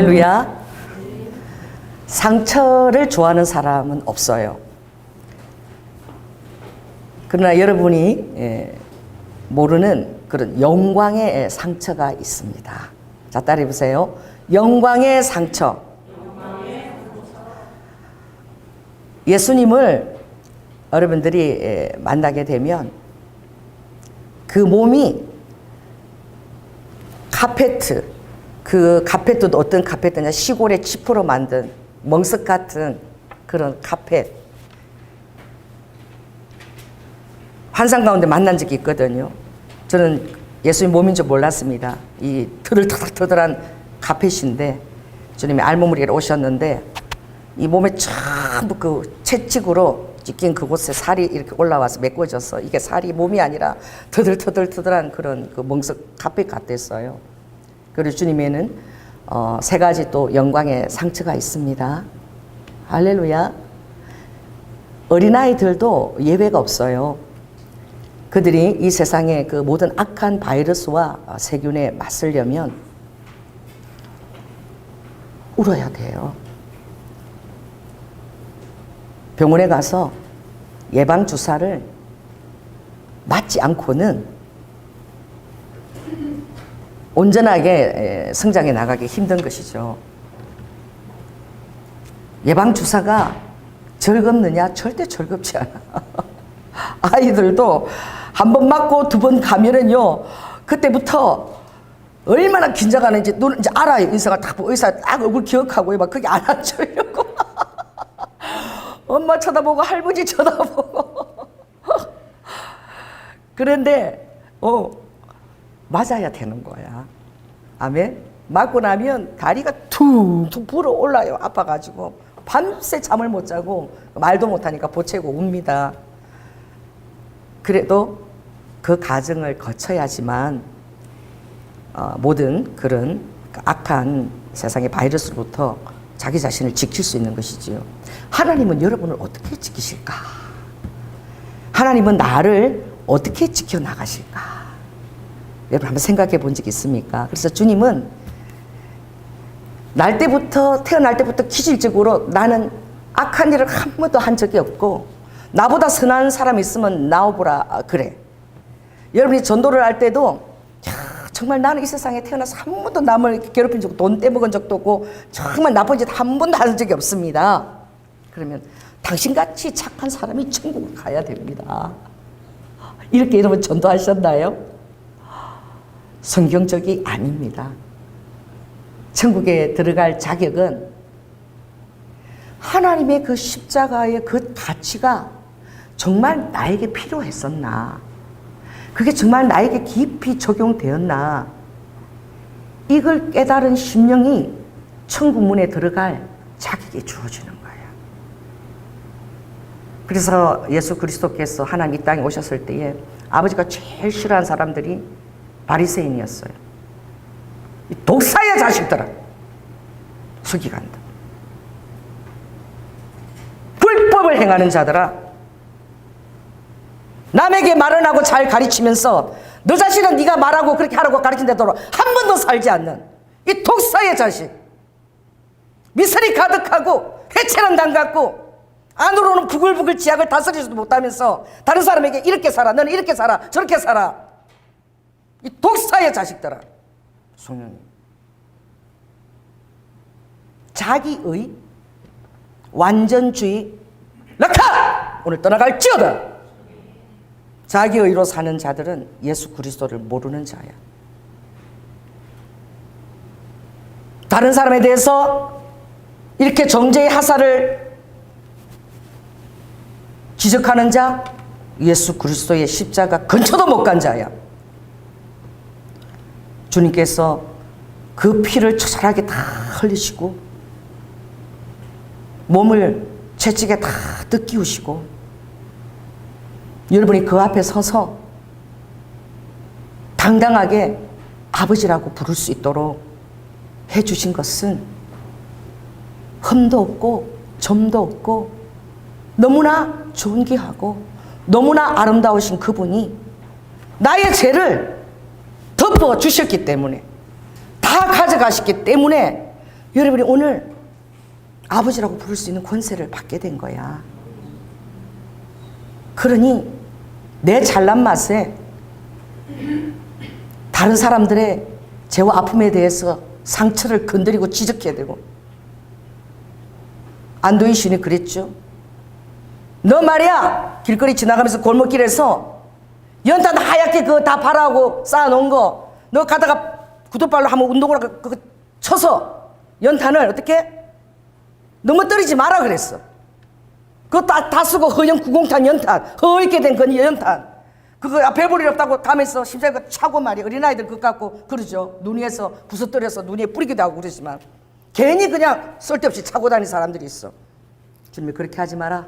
할렐루야. 상처를 좋아하는 사람은 없어요. 그러나 여러분이 모르는 그런 영광의 상처가 있습니다. 자, 따라해 보세요. 영광의 상처. 예수님을 여러분들이 만나게 되면 그 몸이 카페트, 그 카페트도 어떤 카페트냐, 시골의 칩으로 만든 멍석 같은 그런 카펫, 환상 가운데 만난 적이 있거든요. 저는 예수님 몸인 줄 몰랐습니다. 이 터들터들한 카펫인데 주님이 알몸으로 오셨는데 이 몸에 전부 그 채찍으로 찢긴 그곳에 살이 이렇게 올라와서 메꿔져서 이게 살이 몸이 아니라 터들터들한 그런 그 멍석 카펫 같았어요. 그리고 주님에는 세 가지 또 영광의 상처가 있습니다. 할렐루야. 어린아이들도 예외가 없어요. 그들이 이 세상의 그 모든 악한 바이러스와 세균에 맞서려면 울어야 돼요. 병원에 가서 예방주사를 맞지 않고는 온전하게 성장해 나가기 힘든 것이죠. 예방주사가 즐겁느냐? 절대 즐겁지 않아. 아이들도 한 번 맞고 두 번 가면은요, 그때부터 얼마나 긴장하는지 너는 이제 알아요. 의사가 딱 의사 딱 얼굴 기억하고 막 그게 안아주려고. 엄마 쳐다보고 할머니 쳐다보고. 그런데 맞아야 되는 거야. 아멘. 맞고 나면 다리가 퉁퉁 불어 올라요. 아파가지고 밤새 잠을 못 자고 말도 못하니까 보채고 웁니다. 그래도 그 과정을 거쳐야지만 모든 그런 악한 세상의 바이러스로부터 자기 자신을 지킬 수 있는 것이지요. 하나님은 여러분을 어떻게 지키실까? 하나님은 나를 어떻게 지켜나가실까? 여러분 한번 생각해 본 적 있습니까? 그래서 주님은 태어날 때부터 기질적으로 나는 악한 일을 한 번도 한 적이 없고 나보다 선한 사람 있으면 나와보라 그래. 여러분이 전도를 할 때도 정말 나는 이 세상에 태어나서 한 번도 남을 괴롭힌 적도 돈 떼먹은 적도 없고 정말 나쁜 짓 한 번도 한 적이 없습니다. 그러면 당신같이 착한 사람이 천국을 가야 됩니다. 이렇게 여러분 전도하셨나요? 성경적이 아닙니다. 천국에 들어갈 자격은 하나님의 그 십자가의 그 가치가 정말 나에게 필요했었나? 그게 정말 나에게 깊이 적용되었나? 이걸 깨달은 심령이 천국 문에 들어갈 자격이 주어지는 거예요. 그래서 예수 그리스도께서 하나님 이 땅에 오셨을 때에 아버지가 제일 싫어하는 사람들이 바리새인이었어요. 이 독사의 자식들아, 서기관들, 불법을 행하는 자들아, 남에게 말은 하고 잘 가르치면서 너 자신은 네가 말하고 그렇게 하라고 가르친 대로 한 번도 살지 않는 이 독사의 자식, 미설이 가득하고 해체는 담갔고 안으로는 부글부글 지약을 다스리지도 못하면서 다른 사람에게 이렇게 살아, 너는 이렇게 살아, 저렇게 살아, 이 독사의 자식들아. 성령님, 자기의 완전주의 락하! 오늘 떠나갈지어다. 자기의로 사는 자들은 예수 그리스도를 모르는 자야. 다른 사람에 대해서 이렇게 정죄의 하사를 지적하는 자, 예수 그리스도의 십자가 근처도 못 간 자야. 주님께서 그 피를 처절하게 다 흘리시고 몸을 채찍에 다 뜯기우시고 여러분이 그 앞에 서서 당당하게 아버지라고 부를 수 있도록 해주신 것은 흠도 없고 점도 없고 너무나 존귀하고 너무나 아름다우신 그분이 나의 죄를 덮어주셨기 때문에, 다 가져가셨기 때문에 여러분이 오늘 아버지라고 부를 수 있는 권세를 받게 된 거야. 그러니 내 잘난 맛에 다른 사람들의 죄와 아픔에 대해서 상처를 건드리고 지적해야 되고, 안도인 시인이 그랬죠. 너 말이야, 길거리 지나가면서 골목길에서 연탄 하얗게 그거 다 발하고 쌓아놓은 거, 너 가다가 구두발로 한번 운동을 그거 쳐서 연탄을 어떻게 넘어뜨리지 마라 그랬어. 그거 다 쓰고 허연 구공탄 연탄, 허옇게 된 그 연탄, 그거 배불리 없다고 가면서 심장이 차고 말이야. 어린아이들 그거 갖고 그러죠. 눈 위에서 부서뜨려서 눈 위에 뿌리기도 하고 그러지만 괜히 그냥 쓸데없이 차고 다니는 사람들이 있어. 주님이 그렇게 하지 마라.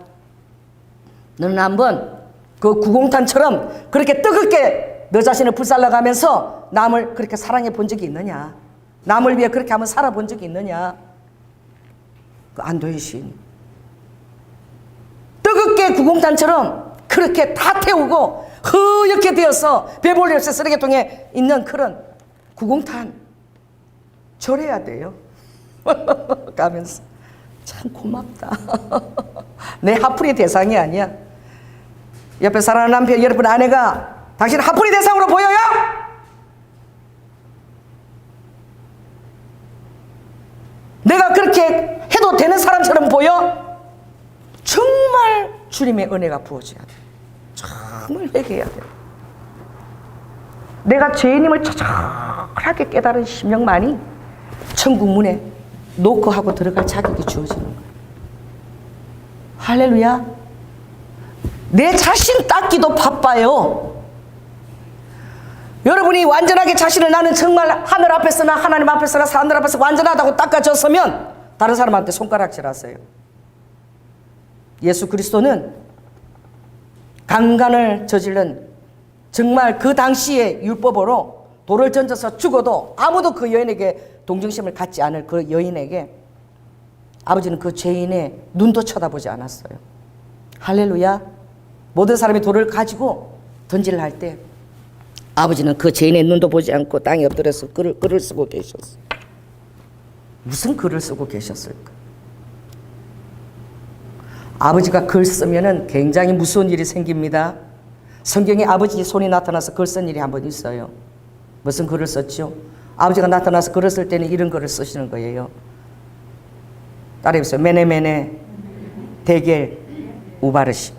너는 한번 그 구공탄처럼 그렇게 뜨겁게 너 자신을 불살라가면서 남을 그렇게 사랑해 본 적이 있느냐? 남을 위해 그렇게 한번 살아본 적이 있느냐? 그 안도의 시인. 뜨겁게 구공탄처럼 그렇게 다 태우고 허옇게 되어서 배불리 없이 쓰레기통에 있는 그런 구공탄 절해야 돼요. 가면서 참 고맙다. 내 하풀이 대상이 아니야. 옆에 사랑하는 남편, 여러분 아내가 당신 하풀이 대상으로 보여요? 내가 그렇게 해도 되는 사람처럼 보여? 정말 주님의 은혜가 부어져야 돼. 정말 회개해야 돼. 내가 죄인임을 처절하게 깨달은 심령만이 천국 문에 노크하고 들어갈 자격이 주어지는 거예요. 할렐루야. 내 자신 닦기도 바빠요. 여러분이 완전하게 자신을 나는 정말 하늘 앞에서나 하나님 앞에서나 사람들 앞에서 완전하다고 닦아줬으면 다른 사람한테 손가락질 하세요. 예수 그리스도는 강간을 저지른 정말 그 당시의 율법으로 돌을 던져서 죽어도 아무도 그 여인에게 동정심을 갖지 않을 그 여인에게 아버지는 그 죄인의 눈도 쳐다보지 않았어요. 할렐루야. 모든 사람이 돌을 가지고 던지를 할 때 아버지는 그 죄인의 눈도 보지 않고 땅에 엎드려서 글을 쓰고 계셨어요. 무슨 글을 쓰고 계셨을까? 아버지가 글 쓰면은 굉장히 무서운 일이 생깁니다. 성경에 아버지 손이 나타나서 글 쓴 일이 한 번 있어요. 무슨 글을 썼죠? 아버지가 나타나서 글을 쓸 때는 이런 글을 쓰시는 거예요. 따라해보세요. 메네메네 데겔 우바르시.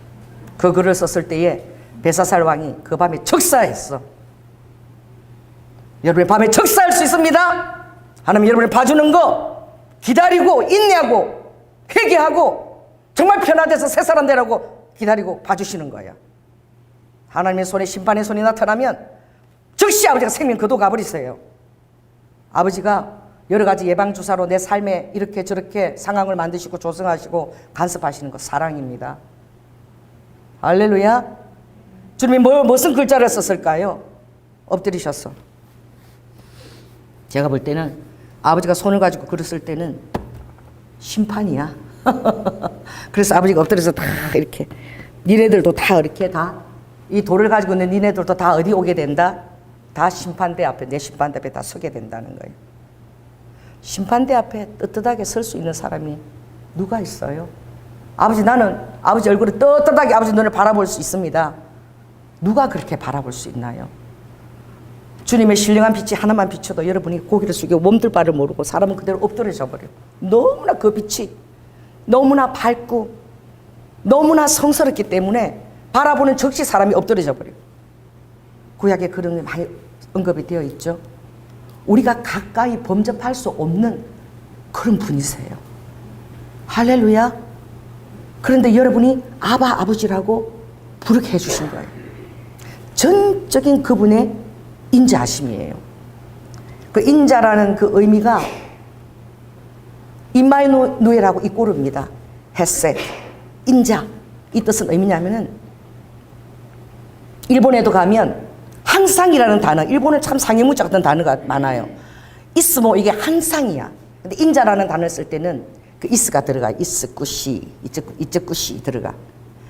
그 글을 썼을 때에 베사살 왕이 그 밤에 적사했어. 여러분이 밤에 적사할 수 있습니다. 하나님 여러분을 봐주는 거 기다리고 인내하고 회개하고 정말 변화돼서 새 사람 되라고 기다리고 봐주시는 거야. 하나님의 손에 심판의 손이 나타나면 즉시 아버지가 생명 거둬 가버리세요. 아버지가 여러 가지 예방주사로 내 삶에 이렇게 저렇게 상황을 만드시고 조성하시고 간섭하시는 거 사랑입니다. 할렐루야. 주님이 무슨 글자를 썼을까요? 엎드리셨어. 제가 볼 때는 아버지가 손을 가지고 글을 쓸 때는 심판이야. 그래서 아버지가 엎드려서 다 이렇게 니네들도 다 이렇게 다 이 돌을 가지고 있는 니네들도 다 어디 오게 된다? 다 심판대 앞에, 내 심판대 앞에 다 서게 된다는 거예요. 심판대 앞에 떳떳하게 설 수 있는 사람이 누가 있어요? 나는 아버지 얼굴을 떳떳하게 아버지 눈을 바라볼 수 있습니다. 누가 그렇게 바라볼 수 있나요? 주님의 신령한 빛이 하나만 비춰도 여러분이 고개를 숙이고 몸둘 바를 모르고 사람은 그대로 엎드려져 버려요. 너무나 그 빛이 너무나 밝고 너무나 성스럽기 때문에 바라보는 즉시 사람이 엎드려져 버려요. 구약에 그런 게 많이 언급이 되어 있죠. 우리가 가까이 범접할 수 없는 그런 분이세요. 할렐루야. 그런데 여러분이 아바 아버지라고 부르게 해주신 거예요. 전적인 그분의 인자하심이에요. 그 인자라는 그 의미가 임마누엘하고 이꼬르입니다. 헤셋, 인자. 이 뜻은 의미냐면은 일본에도 가면 항상이라는 단어, 일본은 참 상해문자 같은 단어가 많아요. 이스모 이게 항상이야. 근데 인자라는 단어를 쓸 때는 그 이스가 들어가. 이스 꾸시, 이적 꾸시 들어가.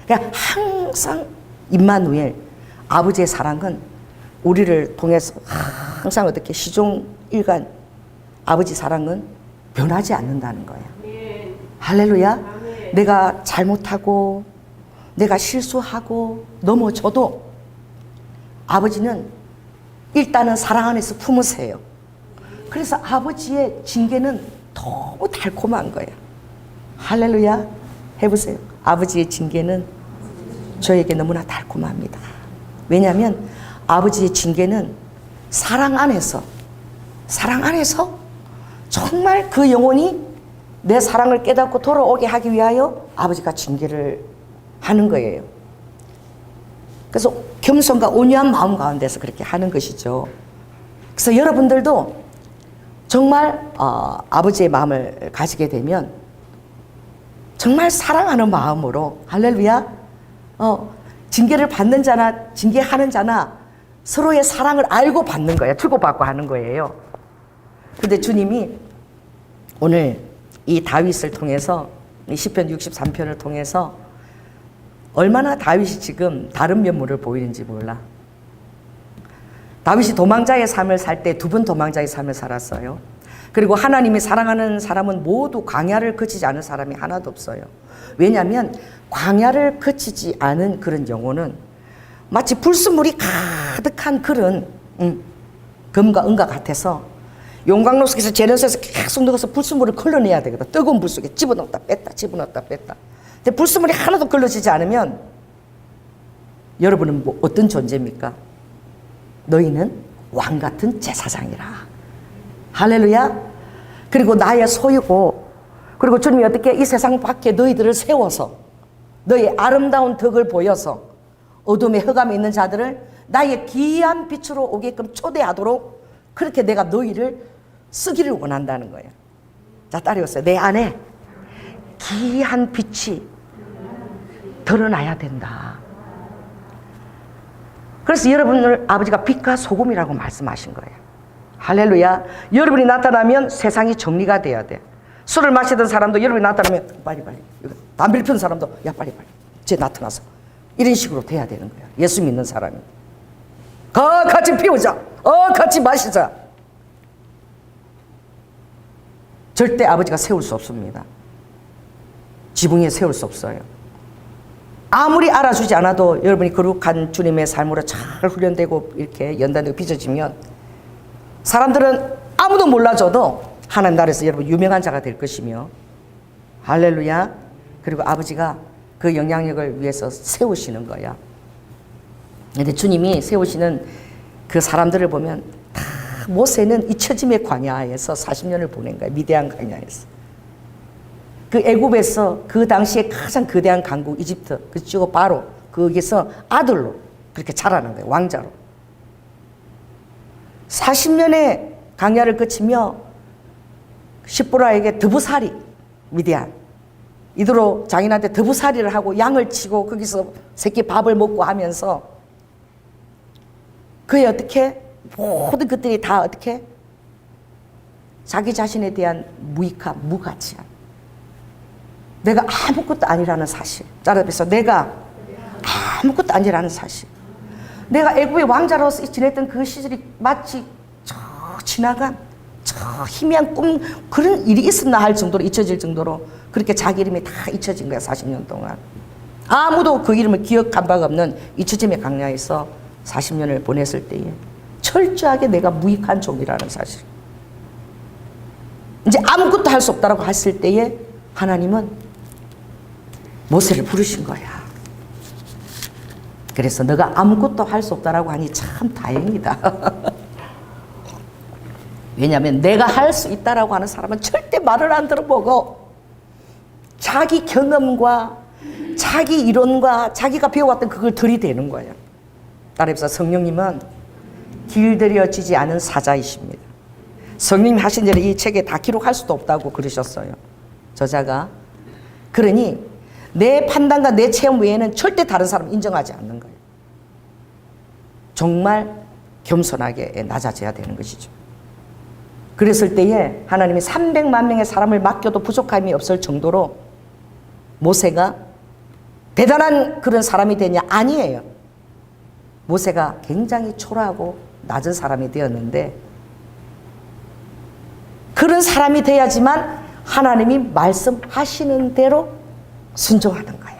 그냥 항상 임마누엘 아버지의 사랑은 우리를 통해서 항상 어떻게 시종일관 아버지 사랑은 변하지 않는다는 거야. 할렐루야. 내가 잘못하고 내가 실수하고 넘어져도 아버지는 일단은 사랑 안에서 품으세요. 그래서 아버지의 징계는 너무 달콤한 거예요. 할렐루야. 해보세요. 아버지의 징계는 저에게 너무나 달콤합니다. 왜냐하면 아버지의 징계는 사랑 안에서 정말 그 영혼이 내 사랑을 깨닫고 돌아오게 하기 위하여 아버지가 징계를 하는 거예요. 그래서 겸손과 온유한 마음 가운데서 그렇게 하는 것이죠. 그래서 여러분들도 정말 아버지의 마음을 가지게 되면 정말 사랑하는 마음으로 할렐루야 징계를 받는 자나 징계하는 자나 서로의 사랑을 알고 받는 거예요. 주고받고 하는 거예요. 근데 주님이 오늘 이 다윗을 통해서 이 시편 63편을 통해서 얼마나 다윗이 지금 다른 면모를 보이는지 몰라. 다윗이 도망자의 삶을 살 때 두 번 도망자의 삶을 살았어요. 그리고 하나님이 사랑하는 사람은 모두 광야를 거치지 않은 사람이 하나도 없어요. 왜냐하면 광야를 거치지 않은 그런 영혼은 마치 불순물이 가득한 그런 금과 은과 같아서 용광로 속에서 재련소에서 계속 넣어서 불순물을 걸러내야 되거든. 뜨거운 불 속에 집어넣었다 뺐다 집어넣었다 뺐다. 근데 불순물이 하나도 걸러지지 않으면 여러분은 뭐 어떤 존재입니까? 너희는 왕 같은 제사장이라. 할렐루야. 그리고 나의 소유고, 그리고 주님이 어떻게 이 세상 밖에 너희들을 세워서 너희 아름다운 덕을 보여서 어둠의 흑암에 있는 자들을 나의 귀한 빛으로 오게끔 초대하도록 그렇게 내가 너희를 쓰기를 원한다는 거예요. 자, 따라오세요. 내 안에 귀한 빛이 드러나야 된다. 그래서 여러분을 아버지가 빛과 소금이라고 말씀하신 거예요. 할렐루야. 여러분이 나타나면 세상이 정리가 돼야 돼. 술을 마시던 사람도 여러분이 나타나면 빨리 담배를 피우는 사람도 야 빨리 쟤 나타나서 이런 식으로 돼야 되는 거야. 예수 믿는 사람이 같이 피우자, 같이 마시자. 절대 아버지가 세울 수 없습니다. 지붕 위에 세울 수 없어요. 아무리 알아주지 않아도 여러분이 거룩한 주님의 삶으로 잘 훈련되고 이렇게 연단되고 빚어지면 사람들은 아무도 몰라줘도 하나님 나라에서 여러분 유명한 자가 될 것이며, 할렐루야. 그리고 아버지가 그 영향력을 위해서 세우시는 거야. 근데 주님이 세우시는 그 사람들을 보면 다 모세는 잊혀짐의 광야에서 40년을 보낸 거야. 미디안 광야에서. 그 애굽에서 그 당시에 가장 거대한 강국 이집트 그쪽 바로 거기서 아들로 그렇게 자라는 거예요. 왕자로. 40년의 광야를 거치며 십보라에게 드부살이 미디안 이대로 장인한테 드부살이를 하고 양을 치고 거기서 새끼 밥을 먹고 하면서 그의 어떻게 모든 것들이 다 어떻게 자기 자신에 대한 무익함, 무가치함, 내가 아무것도 아니라는 사실. 따라서 내가 아무것도 아니라는 사실. 내가 애굽의 왕자로서 지냈던 그 시절이 마치 저 지나간 저 희미한 꿈 그런 일이 있었나 할 정도로 잊혀질 정도로 그렇게 자기 이름이 다 잊혀진 거야. 40년 동안 아무도 그 이름을 기억한 바가 없는 잊혀짐의 광야에서 40년을 보냈을 때에 철저하게 내가 무익한 종이라는 사실, 이제 아무것도 할 수 없다라고 했을 때에 하나님은 모세를 부르신 거야. 그래서 너가 아무것도 할 수 없다라고 하니 참 다행이다. 왜냐하면 내가 할 수 있다라고 하는 사람은 절대 말을 안 들어보고 자기 경험과 자기 이론과 자기가 배워왔던 그걸 들이대는 거예요. 따라해서 성령님은 길들여지지 않은 사자이십니다. 성령님 하신 대로 이 책에 다 기록할 수도 없다고 그러셨어요. 저자가. 그러니 내 판단과 내 체험 외에는 절대 다른 사람을 인정하지 않는 거예요. 정말 겸손하게 낮아져야 되는 것이죠. 그랬을 때에 하나님이 300만 명의 사람을 맡겨도 부족함이 없을 정도로 모세가 대단한 그런 사람이 되냐? 아니에요. 모세가 굉장히 초라하고 낮은 사람이 되었는데 그런 사람이 돼야지만 하나님이 말씀하시는 대로 순종하는 거야.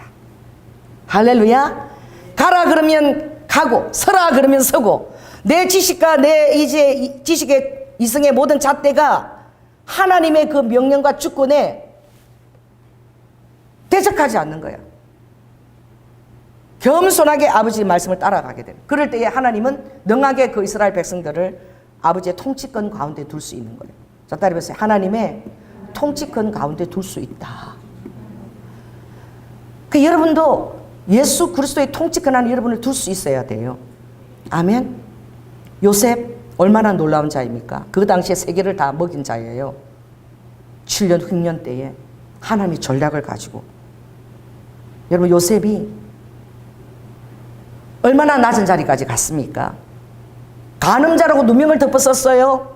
할렐루야. 가라 그러면 가고 서라 그러면 서고, 내 지식과 내 이제 지식의 이성의 모든 잣대가 하나님의 그 명령과 주권에 대적하지 않는 거야. 겸손하게 아버지의 말씀을 따라가게 됩니다. 그럴 때에 하나님은 능하게 그 이스라엘 백성들을 아버지의 통치권 가운데 둘 수 있는 거예요. 자, 따라해보세요. 하나님의 통치권 가운데 둘 수 있다. 그 여러분도 예수 그리스도의 통치권 안에 여러분을 둘 수 있어야 돼요. 아멘. 요셉 얼마나 놀라운 자입니까? 그 당시에 세계를 다 먹인 자예요. 7년 흉년 때에 하나님이 전략을 가지고. 여러분, 요셉이 얼마나 낮은 자리까지 갔습니까? 간음자라고 누명을 덮었었어요.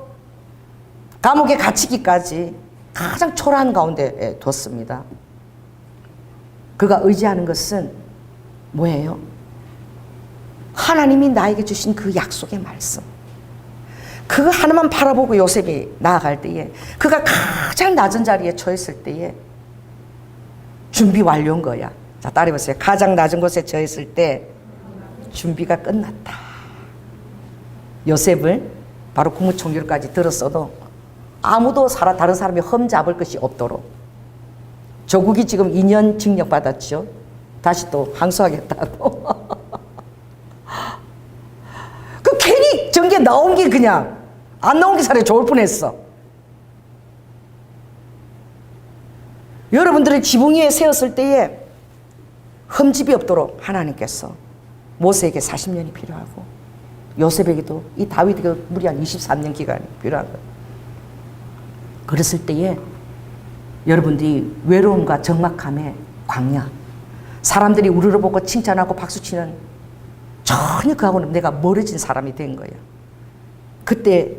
감옥에 갇히기까지 가장 초라한 가운데 뒀습니다. 그가 의지하는 것은 뭐예요? 하나님이 나에게 주신 그 약속의 말씀. 그거 하나만 바라보고 요셉이 나아갈 때에, 그가 가장 낮은 자리에 처했을 때에 준비 완료인 거야. 자, 따라해보세요. 가장 낮은 곳에 처했을 때 준비가 끝났다. 요셉을 바로 국무총리까지 들었어도 아무도 다른 사람이 흠잡을 것이 없도록, 조국이 지금 2년 징역 받았죠. 다시 또 항소하겠다고. 그 괜히 정계 나온 게 그냥 안 나온 게 차라리 좋을 뻔했어. 여러분들을 지붕 위에 세웠을 때에 흠집이 없도록 하나님께서 모세에게 40년이 필요하고, 요셉에게도 이 다윗에게도 무리한 23년 기간이 필요한 거예요. 그랬을 때에 여러분들이 외로움과 적막함의 광야, 사람들이 우르르 보고 칭찬하고 박수치는 전혀 그하고는 내가 멀어진 사람이 된 거예요. 그때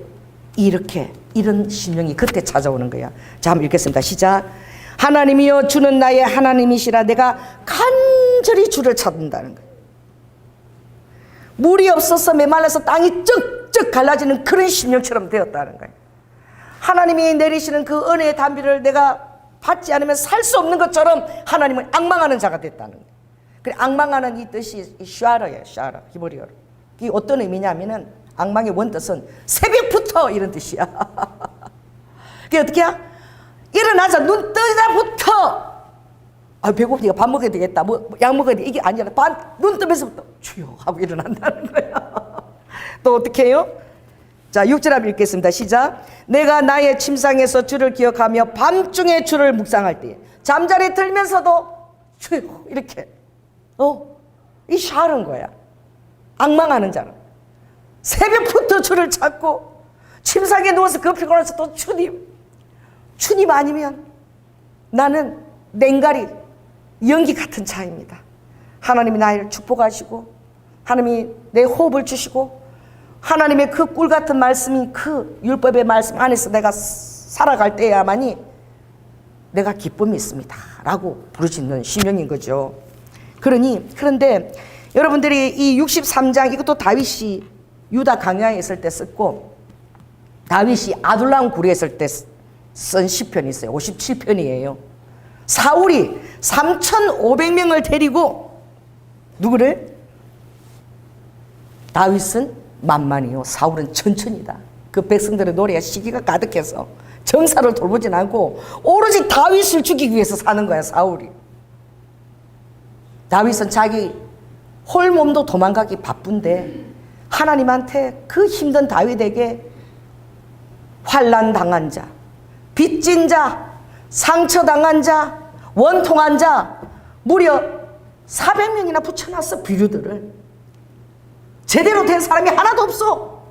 이런 심령이 그때 찾아오는 거야. 자, 한번 읽겠습니다. 시작. 하나님이여 주는 나의 하나님이시라 내가 간절히 주를 찾는다는 거예요. 물이 없어서 메말라서 땅이 쩍쩍 갈라지는 그런 심령처럼 되었다는 거예요. 하나님이 내리시는 그 은혜의 담비를 내가 받지 않으면 살 수 없는 것처럼 하나님을 앙망하는 자가 됐다는 거예요. 그래, 앙망하는 이 뜻이 샤라예요. 샤라, 히브리어로. 이게 어떤 의미냐면은 앙망의 원뜻은 새벽부터 이런 뜻이야. 그게 어떻게 야? 일어나자 눈 뜨자부터 배고프니까 밥 먹어야 되겠다, 약 먹어야 돼, 이게 아니라 눈 뜨면서부터 주여 하고 일어난다는 거야. 또 어떻게 해요? 자, 6절 한번 읽겠습니다. 시작. 내가 나의 침상에서 주를 기억하며 밤중에 주를 묵상할 때에, 잠자리에 들면서도 주여 이렇게 이 샤른 거야. 앙망하는 자는 새벽부터 주를 찾고 침상에 누워서 그 피곤해서 또 주님 아니면 나는 냉가리 연기 같은 자입니다. 하나님이 나를 축복하시고 하나님이 내 호흡을 주시고 하나님의 그 꿀 같은 말씀이 그 율법의 말씀 안에서 내가 살아갈 때야만이 내가 기쁨이 있습니다 라고 부르짖는 심령인 거죠. 그런데 여러분들이 이 63장, 이것도 다윗이 유다 광야에 있을 때 썼고, 다윗이 아둘람 굴에 있을 때 쓴 시편이 있어요. 57편이에요. 사울이 3,500명을 데리고 누구를? 다윗은 만만이요, 사울은 천천히다. 그 백성들의 노래가 시기가 가득해서 정사를 돌보진 않고 오로지 다윗을 죽이기 위해서 사는 거야, 사울이. 다윗은 자기 홀몸도 도망가기 바쁜데 하나님한테 그 힘든 다윗에게 환난 당한 자, 빚진 자, 상처당한 자, 원통한 자 무려 400명이나 붙여놨어. 비류들을 제대로 된 사람이 하나도 없어.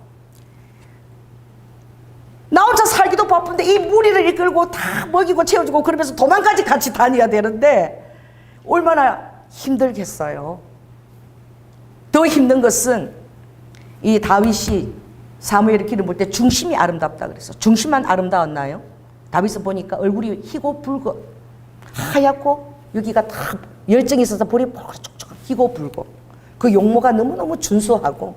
나 혼자 살기도 바쁜데 이 무리를 이끌고 다 먹이고 채워주고 그러면서 도망까지 같이 다녀야 되는데 얼마나 힘들겠어요. 더 힘든 것은 이 다윗이 사무엘의 기름 볼 때 중심이 아름답다 그래서 중심만 아름다웠나요? 다윗은 보니까 얼굴이 희고 붉고 하얗고 여기가 다 열정이 있어서 볼이 촉촉 희고 붉고 그 용모가 너무너무 준수하고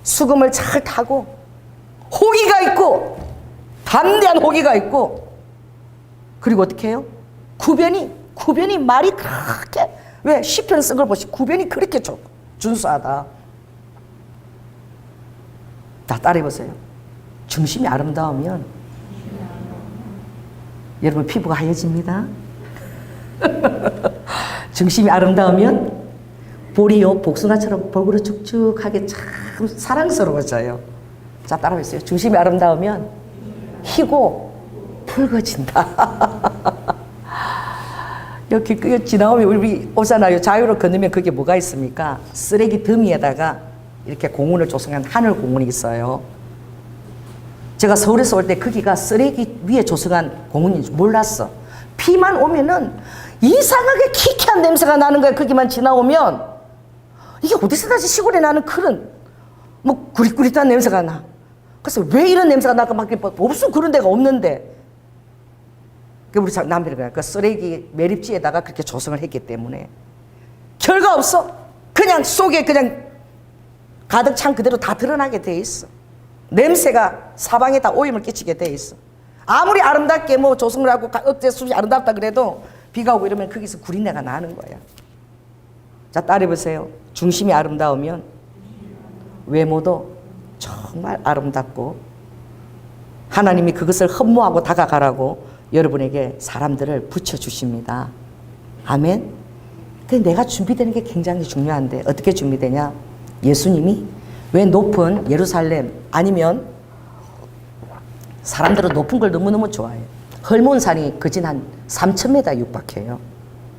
수금을 잘 타고 호기가 있고 담대한 호기가 있고, 그리고 어떻게 해요? 구변이 말이 그렇게, 왜 시편 쓴 걸 보시, 구변이 그렇게 준수하다. 다 따라해보세요. 중심이 아름다우면 여러분 피부가 하얘집니다. 중심이 아름다우면 볼이요 복숭아처럼 볼그로 축축하게 참 사랑스러워져요. 자, 따라해보세요. 중심이 아름다우면 희고 붉어진다. 여기 지나오면 우리 오잖아요. 자유로 건너면 그게 뭐가 있습니까? 쓰레기 더미에다가 이렇게 공원을 조성한 하늘 공원이 있어요. 제가 서울에서 올 때 거기가 쓰레기 위에 조성한 공원인 줄 몰랐어. 비만 오면은 이상하게 키키한 냄새가 나는 거야. 거기만 지나오면. 이게 어디서 나지? 시골에 나는 그런 뭐 구릿구릿한 냄새가 나. 그래서 왜 이런 냄새가 나까 막 없어. 그런 데가 없는데. 우리 남편이 그냥 그 쓰레기 매립지에다가 그렇게 조성을 했기 때문에 결과 없어. 그냥 속에 그냥 가득 찬 그대로 다 드러나게 돼 있어. 냄새가 사방에 다 오염을 끼치게 돼 있어. 아무리 아름답게 뭐 조성을 하고 어째 숲이 아름답다 그래도 비가 오고 이러면 거기서 구린내가 나는 거야. 자, 따라해보세요. 중심이 아름다우면 외모도 정말 아름답고, 하나님이 그것을 흠모하고 다가가라고 여러분에게 사람들을 붙여주십니다. 아멘. 근데 내가 준비되는 게 굉장히 중요한데 어떻게 준비되냐? 예수님이 왜 높은 예루살렘, 아니면 사람들은 높은 걸 너무너무 좋아해요. 헐몬산이 거진 한 3,000m 육박해요.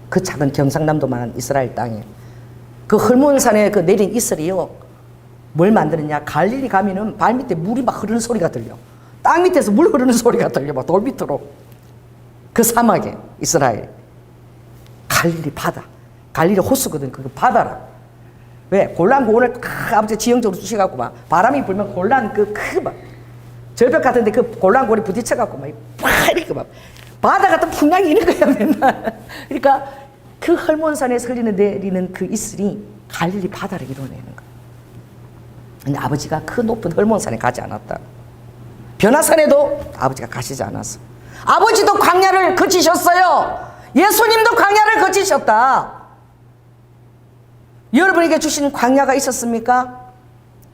그 작은 경상남도만한 이스라엘 땅에. 그 헐몬산에 그 내린 이슬이요, 뭘 만드느냐? 갈릴리 가면은 발 밑에 물이 막 흐르는 소리가 들려. 땅 밑에서 물 흐르는 소리가 들려. 막 돌 밑으로. 그 사막에 이스라엘 갈릴리 바다, 갈릴리 호수거든. 그 바다라. 왜? 골란 고원을 아버지 지형적으로 주셔갖고 막 바람이 불면 골란 막 절벽 같은데 그 골란 고원이 부딪혀갖고 막 이렇게 막 바다 같은 풍랑이 있는 거야 맨날. 그러니까 그 헐몬산에서 내리는 그 이슬이 갈릴리 바다를 이루어내는 거야. 근데 아버지가 그 높은 헐몬산에 가지 않았다. 변화산에도 아버지가 가시지 않았어. 아버지도 광야를 거치셨어요. 예수님도 광야를 거치셨다. 여러분에게 주신 광야가 있었습니까?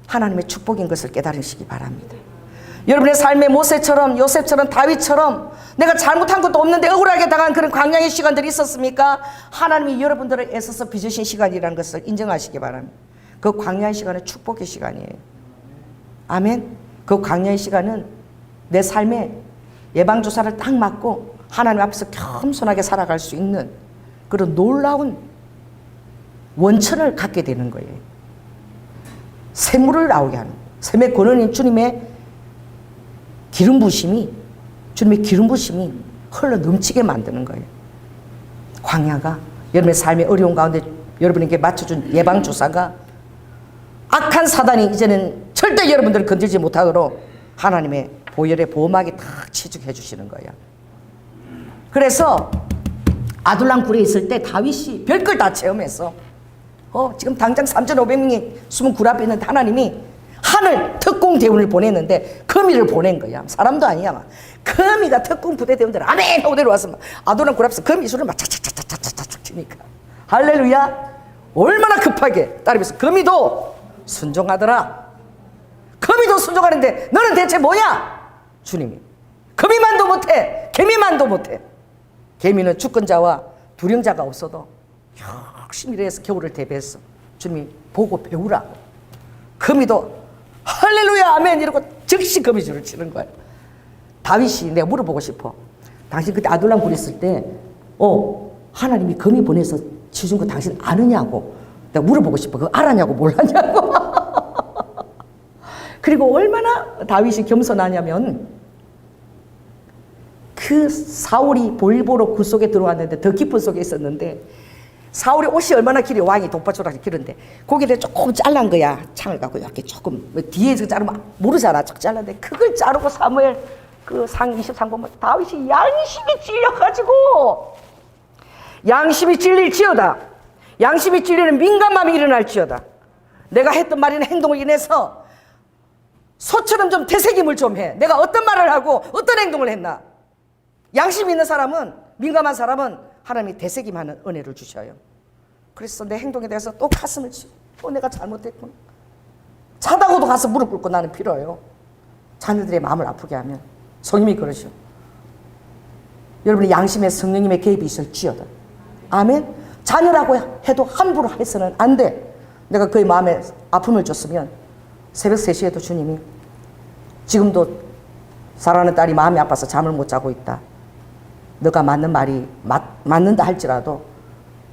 하나님의 축복인 것을 깨달으시기 바랍니다. 여러분의 삶의 모세처럼, 요셉처럼, 다윗처럼 내가 잘못한 것도 없는데 억울하게 당한 그런 광야의 시간들이 있었습니까? 하나님이 여러분들을 애써서 빚으신 시간이라는 것을 인정하시기 바랍니다. 그 광야의 시간은 축복의 시간이에요. 아멘. 그 광야의 시간은 내 삶에 예방주사를 딱 맞고 하나님 앞에서 겸손하게 살아갈 수 있는 그런 놀라운 원천을 갖게 되는 거예요. 샘물을 나오게 하는, 샘의 근원인 주님의 기름 부심이, 주님의 기름 부심이 흘러 넘치게 만드는 거예요. 광야가 여러분의 삶의 어려운 가운데 여러분에게 맞춰준 예방주사가 악한 사단이 이제는 절대 여러분들을 건들지 못하도록 하나님의 보혈의 보호막이 탁 치죽해 주시는 거예요. 그래서 아둘람 굴에 있을 때 다윗이 별걸 다 체험했어. 지금 당장 3,500명이 숨은 굴 앞에 있는데 하나님이 하늘 특공 대원을 보냈는데 거미를 보낸 거야. 사람도 아니야. 거미가 특공 부대 대원들 아멘 하고 내려와서 아둘람 굴 앞에서 거미 술을 막 차차차차차차차 치니까 할렐루야. 얼마나 급하게 따르면서 거미도 순종하더라. 거미도 순종하는데 너는 대체 뭐냐? 주님이 거미만도 못해, 개미만도 못해. 개미는 주권자와 두령자가 없어도 열심히 일해서 겨울을 대비했어. 주님이 보고 배우라고. 거미도 할렐루야 아멘 이러고 즉시 거미줄을 치는 거야. 다윗이 내가 물어보고 싶어. 당신 그때 아둘람 굴 있을 때 하나님이 거미 보내서 치준 거 당신 아느냐고 내가 물어보고 싶어. 그거 알았냐고 몰랐냐고. 그리고 얼마나 다윗이 겸손하냐면 그 사울이 볼보로 굴 속에 들어왔는데 더 깊은 속에 있었는데 사울이 옷이 얼마나 길이 왕이 독바초라서 길은데 고기를 조금 잘란 거야. 창을 갖고 이렇게 조금 뒤에서 자르면 모르잖아. 쫙 잘랐는데 그걸 자르고 사무엘 그 상 23번 다윗이 양심이 찔려가지고 양심이 찔릴지어다. 양심이 찔리는 민감함이 일어날지어다. 내가 했던 말이나 행동을 인해서 소처럼 좀 되새김을 좀 해. 내가 어떤 말을 하고 어떤 행동을 했나. 양심 있는 사람은, 민감한 사람은 하나님이 되새김하는 은혜를 주셔요. 그래서 내 행동에 대해서 또 가슴을 치고 또 내가 잘못했구나. 자다고도 가서 무릎 꿇고 나는 빌어요. 자녀들의 마음을 아프게 하면. 성님이 그러시오. 여러분의 양심에 성령님의 개입이 있을지어다. 아멘. 자녀라고 해도 함부로 해서는 안 돼. 내가 그의 마음에 아픔을 줬으면 새벽 3시에도 주님이 지금도 사랑하는 딸이 마음이 아파서 잠을 못 자고 있다. 너가 맞는 말이 맞는다 할지라도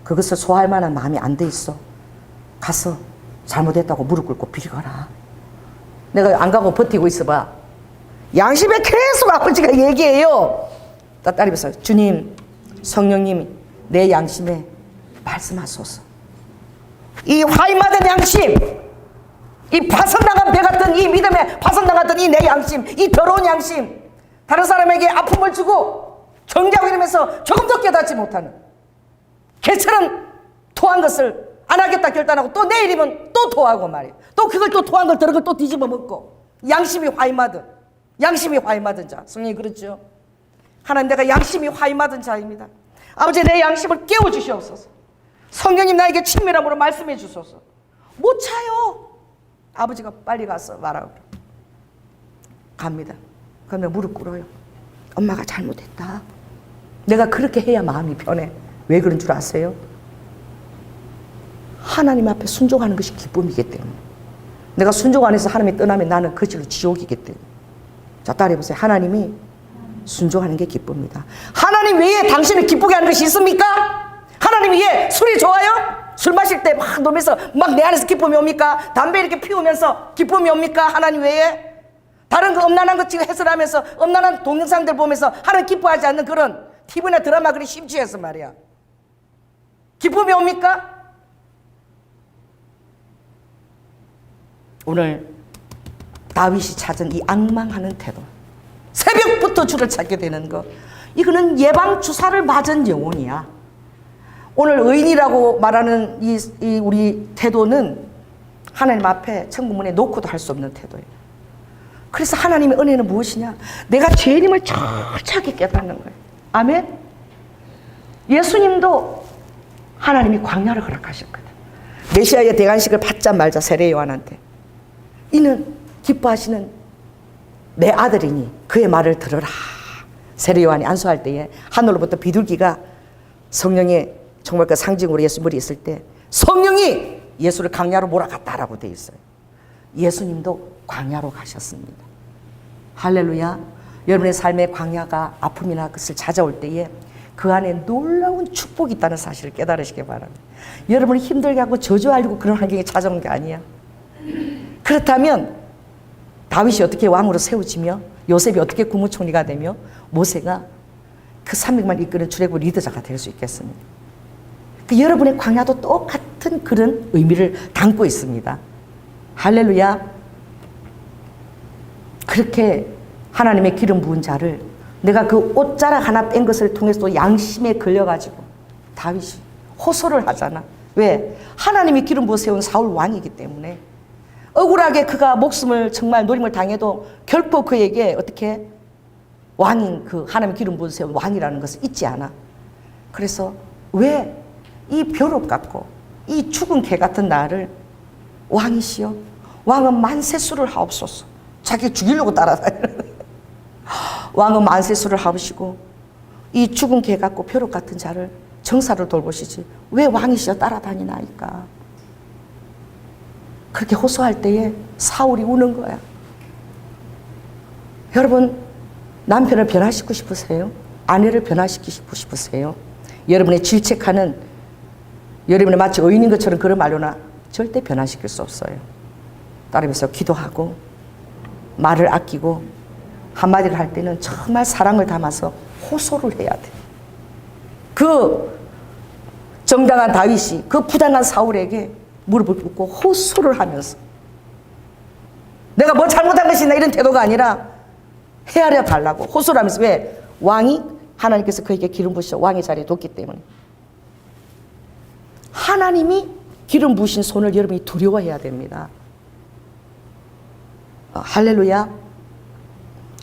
그것을 소화할 만한 마음이 안 돼 있어. 가서 잘못했다고 무릎 꿇고 빌거라. 내가 안 가고 버티고 있어봐. 양심에 계속 아버지가 얘기해요. 딸이 그래서 주님, 성령님이 내 양심에 말씀하소서. 이 화인받은 양심, 이 파선당한 배 같은 이 믿음에 파선당했던 이 내 양심, 이 더러운 양심, 다른 사람에게 아픔을 주고 경계하고 이러면서 조금도 깨닫지 못하는 개처럼 토한 것을 안 하겠다 결단하고 또 내일이면 또 토하고 말이에요. 또 그걸 또 토한 걸 더러운 걸 또 뒤집어 먹고 양심이 화인받은, 양심이 화인받은 자. 성령이 그렇죠. 하나님, 내가 양심이 화인받은 자입니다. 아버지, 내 양심을 깨워주시옵소서. 성령님, 나에게 친밀함으로 말씀해 주소서. 못 차요. 아버지가 빨리 가서 말하고 갑니다. 그러면 무릎 꿇어요. 엄마가 잘못했다. 내가 그렇게 해야 마음이 편해. 왜 그런 줄 아세요? 하나님 앞에 순종하는 것이 기쁨이기 때문에. 내가 순종 안 해서 하나님이 떠나면 나는 그 길로 지옥이기 때문에. 자, 따라해보세요. 하나님이 순종하는 게 기쁩니다. 하나님 외에 당신을 기쁘게 하는 것이 있습니까? 하나님 외에 술이 좋아요? 술 마실 때 막 놀면서 막 내 안에서 기쁨이 옵니까? 담배 이렇게 피우면서 기쁨이 옵니까? 하나님 외에? 다른 그 엄난한 것 지금 해설하면서 엄난한 동영상들 보면서 하나님 기뻐하지 않는 그런 TV나 드라마 그리 심취해서 말이야. 기쁨이 옵니까? 오늘 다윗이 찾은 이 악망하는 태도, 새벽부터 주를 찾게 되는 거, 이거는 예방 주사를 맞은 영혼이야. 오늘 의인이라고 말하는 이 우리 태도는 하나님 앞에 천국문에 놓고도 할 수 없는 태도예요. 그래서 하나님의 은혜는 무엇이냐? 내가 죄인임을 철저하게 깨닫는 거예요. 아멘. 예수님도 하나님이 광야를 허락하셨거든. 메시아의 대관식을 받자 말자 세례 요한한테, 이는 기뻐하시는 내 아들이니 그의 말을 들으라. 세례 요한이 안수할 때에 하늘로부터 비둘기가 성령의 정말 그 상징으로 예수 머리에 있을 때 성령이 예수를 광야로 몰아갔다라고 되어 있어요. 예수님도 광야로 가셨습니다. 할렐루야. 여러분의 삶의 광야가 아픔이나 것을 찾아올 때에 그 안에 놀라운 축복이 있다는 사실을 깨달으시기 바랍니다. 여러분이 힘들게 하고 저주하려고 그런 환경에 찾아온 게 아니야. 그렇다면 다윗이 어떻게 왕으로 세워지며 요셉이 어떻게 국무총리가 되며 모세가 그 300만 이끄는 출애굽 리더자가 될 수 있겠습니까? 그 여러분의 광야도 똑같은 그런 의미를 담고 있습니다. 할렐루야. 그렇게 하나님의 기름 부은 자를, 내가 그 옷자락 하나 뺀 것을 통해서 또 양심에 걸려가지고 다윗이 호소를 하잖아. 왜? 하나님이 기름 부어 세운 사울 왕이기 때문에. 억울하게 그가 목숨을 정말 노림을 당해도 결코 그에게 어떻게 왕인 그 하나님의 기름 부어 세운 왕이라는 것을 잊지 않아. 그래서 왜 이 벼룩 같고 이 죽은 개 같은 나를 왕이시여, 왕은 만세수를 하옵소서. 자기 죽이려고 따라다니는 왕은 만세수를 하옵시고 이 죽은 개 같고 벼룩 같은 자를 정사를 돌보시지 왜 왕이시여 따라다니나이까. 그렇게 호소할 때에 사울이 우는 거야. 여러분, 남편을 변화시키고 싶으세요? 아내를 변화시키고 싶으세요? 여러분의 질책하는, 여러분이 마치 의인인 것처럼 그런 말로나 절대 변화시킬 수 없어요. 따르면서 기도하고 말을 아끼고 한마디를 할 때는 정말 사랑을 담아서 호소를 해야 돼. 그 정당한 다윗이 그 부당한 사울에게 무릎을 꿇고 호소를 하면서, 내가 뭐 잘못한 것이나 이런 태도가 아니라 헤아려 달라고 호소를 하면서. 왜? 왕이, 하나님께서 그에게 기름 부으셔 왕의 자리에 뒀기 때문에. 하나님이 기름 부으신 손을 여러분이 두려워해야 됩니다. 할렐루야.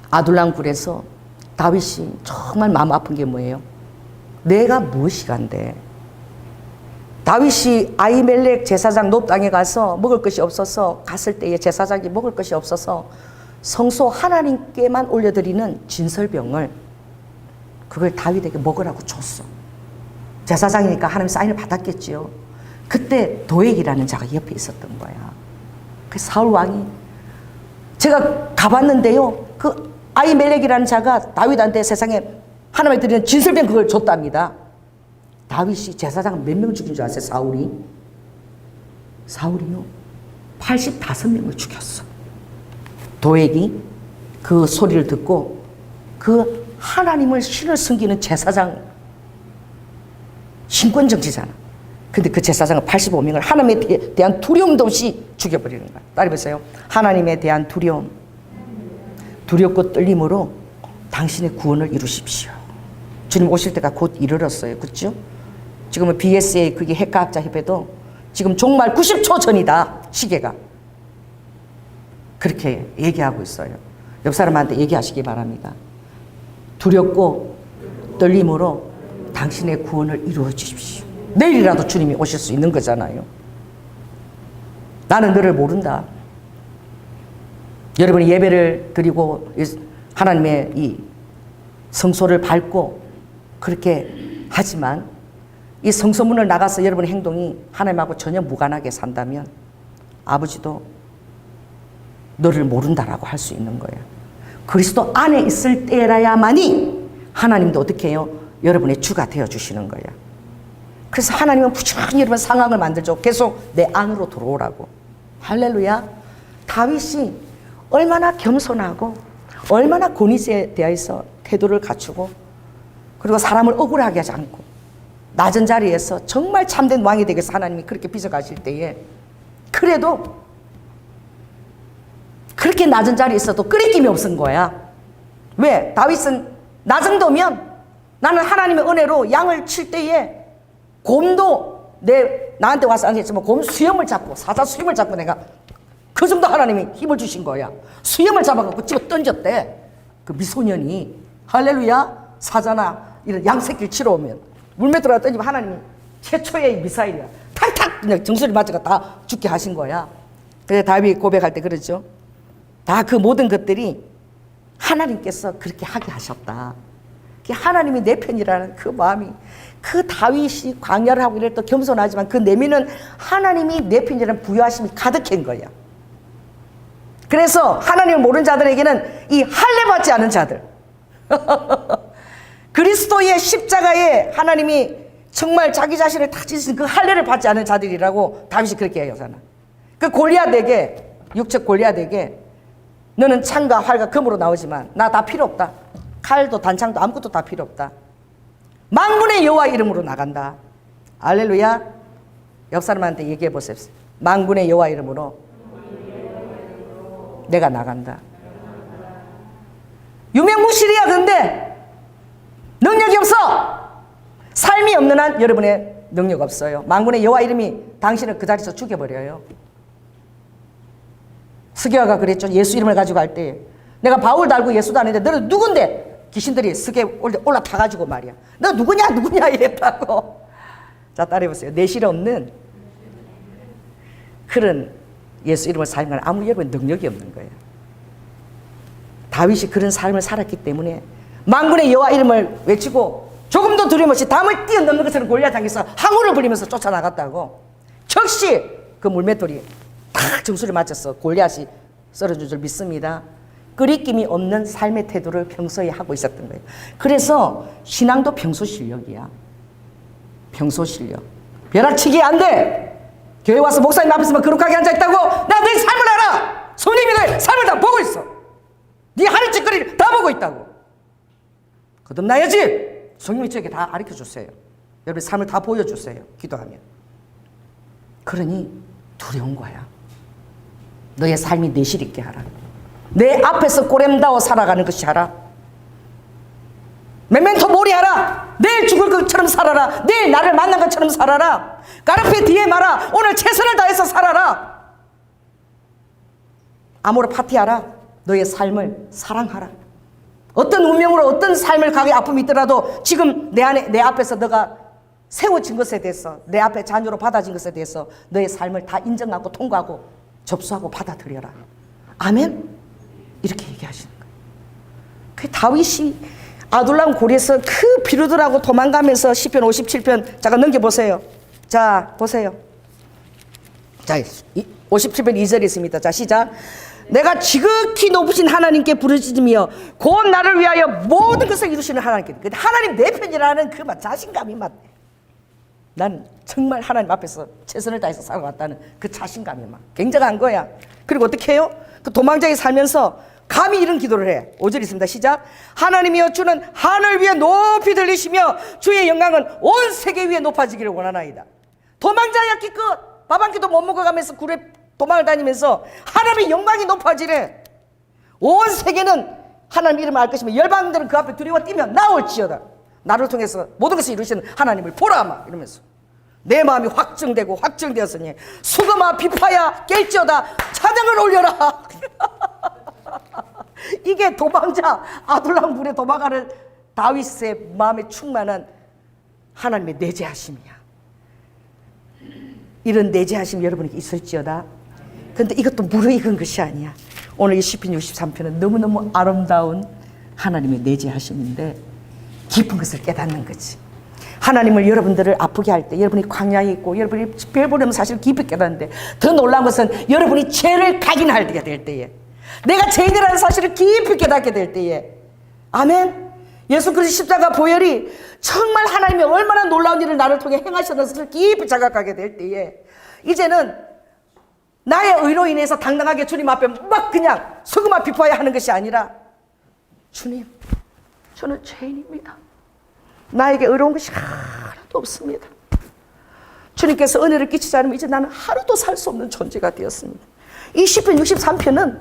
아둘람 굴에서 다윗이 정말 마음 아픈 게 뭐예요? 내가 무엇이간데? 다윗이 아히멜렉 제사장 놉 땅에 가서 먹을 것이 없어서 갔을 때에 제사장이 먹을 것이 없어서 성소 하나님께만 올려드리는 진설병을 그걸 다윗에게 먹으라고 줬어. 제사장이니까 하나님 사인을 받았겠지요. 그때 도액이라는 자가 옆에 있었던 거야. 그 사울 왕이 제가 가봤는데요. 그 아히멜렉이라는 자가 다윗한테 세상에 하나님에 드리는 진설병 그걸 줬답니다. 다윗이 제사장 몇 명 죽인 줄 아세요? 사울이요 85명을 죽였어. 도액이 그 소리를 듣고 그 하나님을 신을 섬기는 제사장 신권정치잖아. 근데 그 제사장은 85명을 하나님에 대한 두려움도 없이 죽여버리는 거야. 따라해보세요. 하나님에 대한 두려움, 두렵고 떨림으로 당신의 구원을 이루십시오. 주님 오실 때가 곧 이르렀어요. 그렇죠? 지금은 BSA 그게 핵과학자 협회도 지금 종말 90초 전이다. 시계가. 그렇게 얘기하고 있어요. 옆 사람한테 얘기하시기 바랍니다. 두렵고 떨림으로 당신의 구원을 이루어 주십시오. 내일이라도 주님이 오실 수 있는 거잖아요. 나는 너를 모른다. 여러분이 예배를 드리고 하나님의 이 성소를 밟고 그렇게 하지만 이 성소문을 나가서 여러분의 행동이 하나님하고 전혀 무관하게 산다면 아버지도 너를 모른다라고 할 수 있는 거예요. 그리스도 안에 있을 때라야만이 하나님도 어떻게 해요? 여러분의 주가 되어주시는 거예요. 그래서 하나님은 부지런히 여러분 상황을 만들죠. 계속 내 안으로 들어오라고. 할렐루야. 다윗이 얼마나 겸손하고 얼마나 권위에 대해서 태도를 갖추고 그리고 사람을 억울하게 하지 않고 낮은 자리에서 정말 참된 왕이 되기 위해서 하나님이 그렇게 빚어가실 때에 그래도 그렇게 낮은 자리에 있어도 끄리낌이 없은 거야. 왜? 다윗은 나 정도면 나는 하나님의 은혜로 양을 칠 때에 곰도 나한테 와서 앉아있지만 곰 수염을 잡고 사자 수염을 잡고 내가 그 정도 하나님이 힘을 주신 거야. 수염을 잡아갖고 집어 던졌대. 그 미소년이 할렐루야. 사자나 이런 양새끼를 치러 오면 물맷돌아 던지면 하나님이 최초의 미사일이야. 탁탁 그냥 정수리 맞아가 다 죽게 하신 거야. 그래서 다윗이 고백할 때 그러죠. 다 그 모든 것들이 하나님께서 그렇게 하게 하셨다. 하나님이 내 편이라는 그 마음이 그 다윗이 광야를 하고 이럴 때 겸손하지만 그 내면은 하나님이 내 편이라는 부여하심이 가득한 거야. 그래서 하나님을 모르는 자들에게는 이 할례 받지 않은 자들 그리스도의 십자가에 하나님이 정말 자기 자신을 다 지신 그 할례를 받지 않은 자들이라고 다윗이 그렇게 얘기하잖아. 그 골리앗에게 육척 골리앗에게 너는 창과 활과 금으로 나오지만 나 다 필요 없다. 칼도 단창도 아무것도 다 필요 없다. 만군의 여호와 이름으로 나간다. 할렐루야. 옆 사람한테 얘기해 보세요. 만군의 여호와 이름으로 내가 나간다. 유명무실이야. 근데 능력이 없어. 삶이 없는 한 여러분의 능력 없어요. 만군의 여호와 이름이 당신을 그 자리에서 죽여버려요. 스게와가 그랬죠. 예수 이름을 가지고 갈 때 내가 바울 달고 예수도 아닌데 너는 누군데? 귀신들이 스게 올라타가지고 말이야. 너 누구냐 이랬다고. 자, 따라해보세요. 내실 없는 그런 예수 이름을 사용하는 아무 여러분 능력이 없는 거예요. 다윗이 그런 삶을 살았기 때문에 만군의 여호와 이름을 외치고 조금도 두려움 없이 담을 뛰어넘는 것처럼 골리앗 향해서 항우를 부리면서 쫓아나갔다고. 즉시 그 물맷돌이 탁 정수를 맞춰서 골리앗이 쓰러진 줄 믿습니다. 끄리낌이 없는 삶의 태도를 평소에 하고 있었던 거예요. 그래서 신앙도 평소 실력이야. 평소 실력. 벼락치기 안 돼. 교회 와서 목사님 앞에서만 거룩하게 앉아있다고. 나 내 삶을 알아. 손님이 내 삶을 다 보고 있어. 네 하는 짓거리를 다 보고 있다고. 거듭나야지. 성령이 저에게 다 가르쳐주세요. 여러분 삶을 다 보여주세요. 기도하면. 그러니 두려운 거야. 너의 삶이 내실 있게 하라. 내 앞에서 꼬렘다워 살아가는 것이 하라. 메멘토 모리 하라. 내일 죽을 것처럼 살아라. 내일 나를 만난 것처럼 살아라. 까르페 디엠 하라. 오늘 최선을 다해서 살아라. 아모르 파티하라. 너의 삶을 사랑하라. 어떤 운명으로 어떤 삶을 가게 아픔이 있더라도 지금 내 앞에서 너가 세워진 것에 대해서, 내 앞에 자녀로 받아진 것에 대해서 너의 삶을 다 인정하고 통과하고 접수하고 받아들여라. 아멘? 이렇게 얘기하시는 거예요. 그 다윗이 아둘람 고리에서 그 비루들하고 도망가면서 시편 57편 잠깐 넘겨보세요. 자, 보세요. 자, 57편 2절에 있습니다. 자, 시작. 내가 지극히 높으신 하나님께 부르짖으며 곧 나를 위하여 모든 것을 이루시는 하나님께. 하나님 내 편이라는 그 자신감이 난 정말 하나님 앞에서 최선을 다해서 살아왔다는 그 자신감이 굉장한 거야. 그리고 어떻게 해요? 그 도망자에 살면서 감히 이런 기도를 해. 5절 있습니다. 시작. 하나님이여 주는 하늘 위에 높이 들리시며 주의 영광은 온 세계 위에 높아지기를 원하나이다. 도망자야 기껏 밥 한 끼도 못 먹어가면서 굴에 도망을 다니면서 하나님의 영광이 높아지래. 온 세계는 하나님 이름을 알 것이며 열방들은 그 앞에 두려워 뛰면 나올지어다. 나를 통해서 모든 것을 이루시는 하나님을 보라 막 이러면서 내 마음이 확증되고 확증되었으니 수금아 비파야 깰지어다 찬양을 올려라. 이게 도망자 아둘람 굴에 도망가는 다윗의 마음에 충만한 하나님의 내재하심이야. 이런 내재하심이 여러분에게 있을지어다. 그런데 이것도 무르익은 것이 아니야. 오늘 이 시편 63편은 너무너무 아름다운 하나님의 내재하심인데 깊은 것을 깨닫는 거지. 하나님을 여러분들을 아프게 할 때, 여러분이 광야에 있고 여러분이 별 보려면 사실 깊이 깨닫는데 더 놀라운 것은 여러분이 죄를 각인할 때가 될 때에, 내가 죄인이라는 사실을 깊이 깨닫게 될 때에, 아멘. 예수 그리스도 십자가 보혈이 정말 하나님이 얼마나 놀라운 일을 나를 통해 행하셨는 것을 깊이 자각하게 될 때에 이제는 나의 의로 인해서 당당하게 주님 앞에 막 그냥 수금아 비파야 하는 것이 아니라, 주님 저는 죄인입니다. 나에게 의로운 것이 하나도 없습니다. 주님께서 은혜를 끼치지 않으면 이제 나는 하루도 살 수 없는 존재가 되었습니다. 이 시편 63편은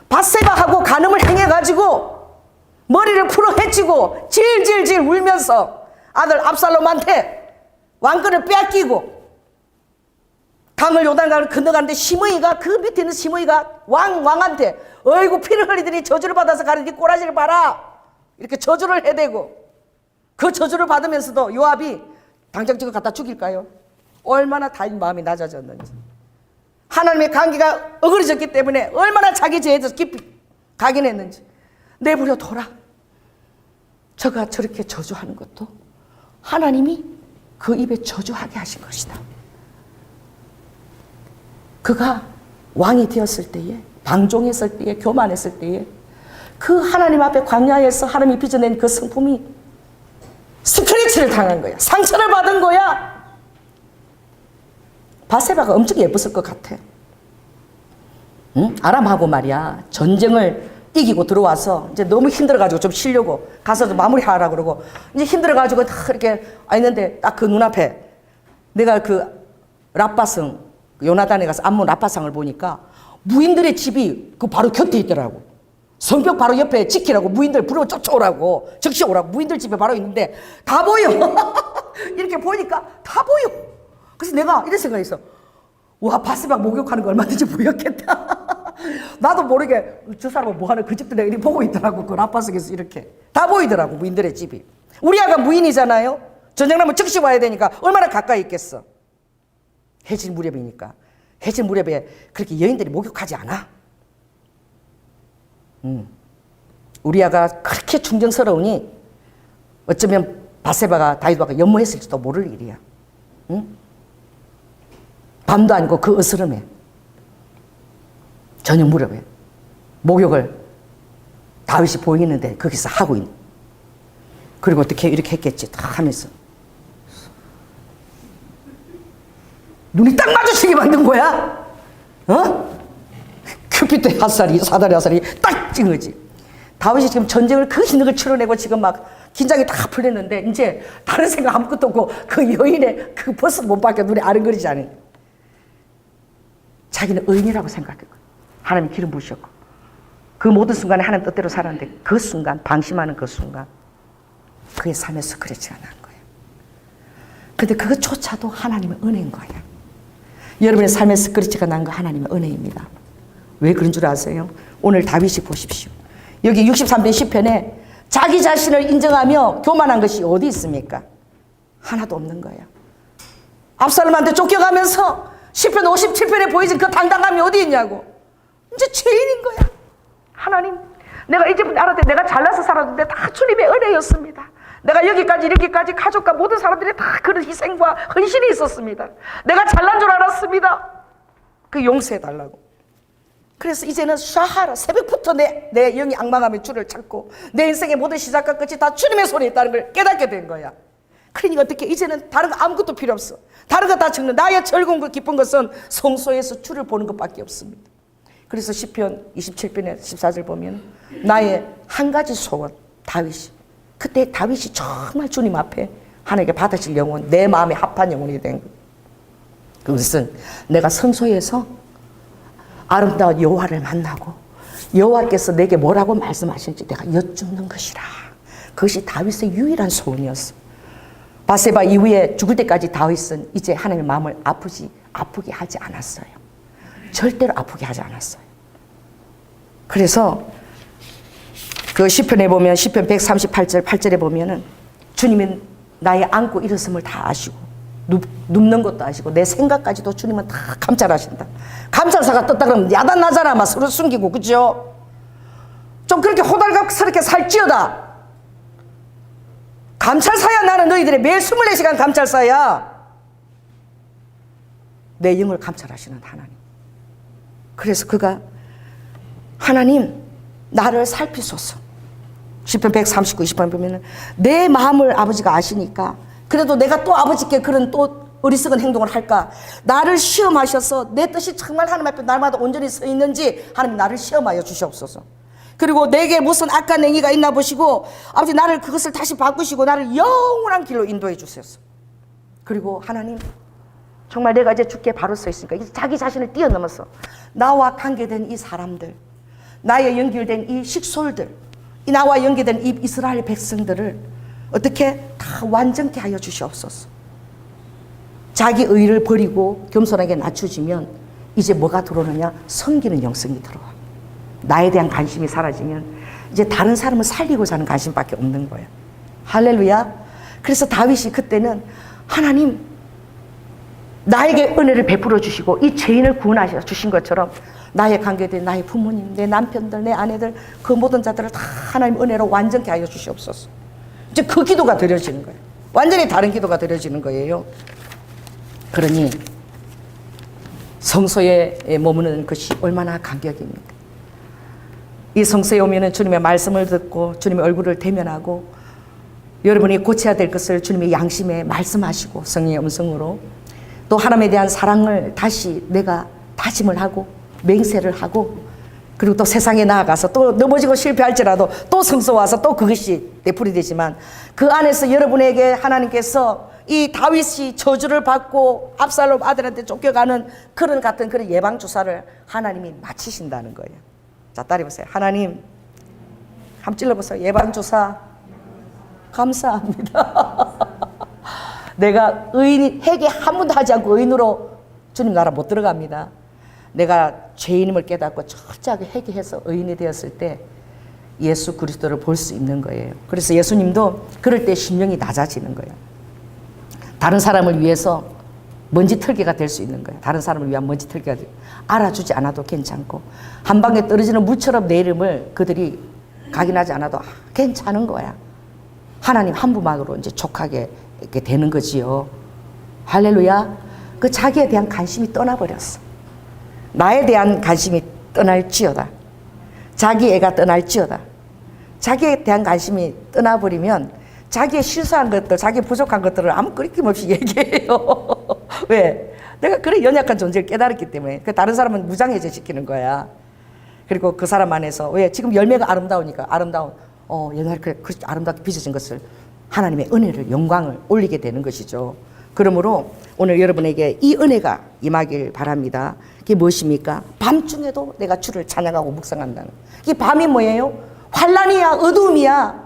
밧세바하고 간음을 행해가지고 머리를 풀어 헤치고 질질질 울면서 아들 압살롬한테 왕권을 빼앗기고 강을 요단강을 건너가는데 시므이가, 그 밑에 있는 시므이가 왕한테 어이구 피를 흘리더니 저주를 받아서 가는 네 꼬라지를 봐라 이렇게 저주를 해대고, 그 저주를 받으면서도 요압이 당장 지금 갖다 죽일까요? 얼마나 다윗 마음이 낮아졌는지, 하나님의 관계가 어그러졌기 때문에 얼마나 자기 죄에 대해서 깊이 각인했는지. 내버려 둬라. 저가 저렇게 저주하는 것도 하나님이 그 입에 저주하게 하신 것이다. 그가 왕이 되었을 때에, 방종했을 때에, 교만했을 때에 그 하나님 앞에 광야에서 하나님이 빚어낸 그 성품이 스크래치를 당한 거야. 상처를 받은 거야. 밧세바가 엄청 예뻤을 것 같아. 응? 아람하고 말이야 전쟁을 이기고 들어와서 이제 너무 힘들어가지고 좀 쉬려고 가서 좀 마무리하라 그러고 이제 힘들어가지고 다 이렇게 있는데 딱 그 눈앞에 내가 그 라빠성 요나단에 가서 암몬 라빠상을 보니까 무인들의 집이 그 바로 곁에 있더라고. 성벽 바로 옆에 지키라고 무인들 부르면 쫓아오라고, 적시 오라고 무인들 집에 바로 있는데 다 보여. 이렇게 보니까 다 보여. 그래서 내가 이런 생각이 있어. 와, 밧세바 목욕하는 거 얼마든지 보였겠다. 나도 모르게 저 사람은 뭐하는 그 집도 내가 이렇게 보고 있더라고. 그 라파석에서 이렇게 다 보이더라고 무인들의 집이. 우리 아가 무인이잖아요. 전쟁 나면 즉시 와야 되니까 얼마나 가까이 있겠어. 해질 무렵이니까. 해질 무렵에 그렇게 여인들이 목욕하지 않아. 우리 아가 그렇게 충정스러우니 어쩌면 밧세바가 다윗과 연모했을지도 모를 일이야. 응? 밤도 아니고 그 어스름에 저녁 무렵에 목욕을 다윗이 보이는데 거기서 하고 있는. 그리고 어떻게 이렇게 했겠지 다 하면서 눈이 딱 마주치게 만든 거야. 어? 큐피드의 핫살이, 사다리 핫살이 딱 찍은 거지. 다윗이 지금 전쟁을 그 힘든 걸 치러내고 지금 막 긴장이 다 풀렸는데 이제 다른 생각 아무것도 없고 그 여인의 그 버스 못 밖에 눈에 아른거리지 않은. 자기는 의인이라고 생각했고 하나님 기름 부으셨고 그 모든 순간에 하나님 뜻대로 살았는데 그 순간, 방심하는 그 순간 그의 삶에서 그렇지가 않은 거예요. 근데 그것조차도 하나님의 은혜인 거야. 여러분의 삶에서 그렇지가 않은 거 하나님의 은혜입니다. 왜 그런 줄 아세요? 오늘 다윗이 보십시오. 여기 63편 10편에 자기 자신을 인정하며 교만한 것이 어디 있습니까? 하나도 없는 거예요. 압살롬한테 쫓겨가면서 시편 57편에 보이진 그 당당함이 어디 있냐고. 이제 죄인인 거야. 하나님, 내가 이제 알았대. 내가 잘나서 살았는데 다 주님의 은혜였습니다. 내가 여기까지 가족과 모든 사람들이 다 그런 희생과 헌신이 있었습니다. 내가 잘난 줄 알았습니다. 그 용서해달라고. 그래서 이제는 샤하라, 새벽부터 내 영이 앙망하며 주를 찾고 내 인생의 모든 시작과 끝이 다 주님의 손에 있다는 걸 깨닫게 된 거야. 그러니까 어떻게 이제는 다른 거 아무것도 필요 없어. 다른 거 다 적는 나의 즐거운 거 기쁜 것은 성소에서 주를 보는 것밖에 없습니다. 그래서 시편 27편에 14절 보면 나의 한 가지 소원, 다윗이, 그때 다윗이 정말 주님 앞에 하나님께 받으실 영혼, 내 마음에 합한 영혼이 된 거예요. 그것은 내가 성소에서 아름다운 여호와를 만나고 여호와께서 내게 뭐라고 말씀하실지 내가 여쭙는 것이라. 그것이 다윗의 유일한 소원이었어. 바세바 이후에 죽을 때까지 다윗은 이제 하나님의 마음을 아프게 하지 않았어요. 절대로 아프게 하지 않았어요. 그래서 그 시편에 보면 시편 138절 8절에 보면은 주님은 나의 안고 일어섬을 다 아시고 눕는 것도 아시고 내 생각까지도 주님은 다 감찰하신다. 감찰사가 떴다 그러면 야단나잖아. 막 서로 숨기고, 그죠? 좀 그렇게 호달갑스럽게 살찌어다. 감찰사야. 나는 너희들의 매일 24시간 감찰사야. 내 영을 감찰하시는 하나님. 그래서 그가 하나님 나를 살피소서. 시편 139, 20번 보면은 내 마음을 아버지가 아시니까 그래도 내가 또 아버지께 그런 또 어리석은 행동을 할까? 나를 시험하셔서 내 뜻이 정말 하나님 앞에 날마다 온전히 서 있는지 하나님 나를 시험하여 주시옵소서. 그리고 내게 무슨 악한 행위가 있나 보시고 아버지 나를 그것을 다시 바꾸시고 나를 영원한 길로 인도해 주셔서. 그리고 하나님 정말 내가 이제 죽게 바로 서 있으니까 이제 자기 자신을 뛰어넘어서 나와 관계된 이 사람들, 나의 연결된 이 식솔들, 나와 연계된 이 이스라엘 백성들을 어떻게 다 완전케 하여 주시옵소서. 자기 의를 버리고 겸손하게 낮춰지면 이제 뭐가 들어오느냐? 섬기는 영성이 들어와. 나에 대한 관심이 사라지면 이제 다른 사람을 살리고자 하는 관심밖에 없는 거예요. 할렐루야. 그래서 다윗이 그때는 하나님 나에게 은혜를 베풀어 주시고 이 죄인을 구원하셔 주신 것처럼 나의 관계된 나의 부모님, 내 남편들, 내 아내들 그 모든 자들을 다 하나님 은혜로 완전케 하여 주시옵소서. 이제 그 기도가 드려지는 거예요. 완전히 다른 기도가 드려지는 거예요. 그러니 성소에 머무는 것이 얼마나 감격입니까? 이 성소에 오면은 주님의 말씀을 듣고 주님의 얼굴을 대면하고 여러분이 고쳐야 될 것을 주님의 양심에 말씀하시고 성령의 음성으로 또 하나님에 대한 사랑을 다시 내가 다짐을 하고 맹세를 하고 그리고 또 세상에 나아가서 또 넘어지고 실패할지라도 또 성소 와서 또 그것이 되풀이 되지만 그 안에서 여러분에게 하나님께서 이 다윗이 저주를 받고 압살롬 아들한테 쫓겨가는 그런 같은 그런 예방주사를 하나님이 마치신다는 거예요. 자, 따라해보세요. 하나님, 한번 찔러보세요. 예방주사 감사합니다. 내가 의인, 회개 한 번도 하지 않고 의인으로 주님 나라 못 들어갑니다. 내가 죄인임을 깨닫고 철저하게 회개해서 의인이 되었을 때 예수 그리스도를 볼 수 있는 거예요. 그래서 예수님도 그럴 때 심령이 낮아지는 거예요. 다른 사람을 위해서 먼지 털개가 될 수 있는 거예요. 다른 사람을 위한 먼지 털개가 알아주지 않아도 괜찮고 한 방에 떨어지는 물처럼 내 이름을 그들이 각인하지 않아도 괜찮은 거야. 하나님 한 분만으로 이제 족하게 이렇게 되는 거지요. 할렐루야. 그 자기에 대한 관심이 떠나버렸어. 나에 대한 관심이 떠날지어다. 자기 애가 떠날지어다. 자기에 대한 관심이 떠나버리면 자기의 실수한 것들, 자기 부족한 것들을 아무 끄림없이 얘기해요. 왜? 내가 그래 연약한 존재를 깨달았기 때문에. 다른 사람은 무장해제 시키는 거야. 그리고 그 사람 안에서 왜? 지금 열매가 아름다우니까 아름다운 옛날에 그 아름답게 빚어진 것을 하나님의 은혜를 영광을 올리게 되는 것이죠. 그러므로 오늘 여러분에게 이 은혜가 임하길 바랍니다. 그게 무엇입니까? 밤중에도 내가 주를 찬양하고 묵상한다는. 이게 밤이 뭐예요? 환란이야, 어두움이야.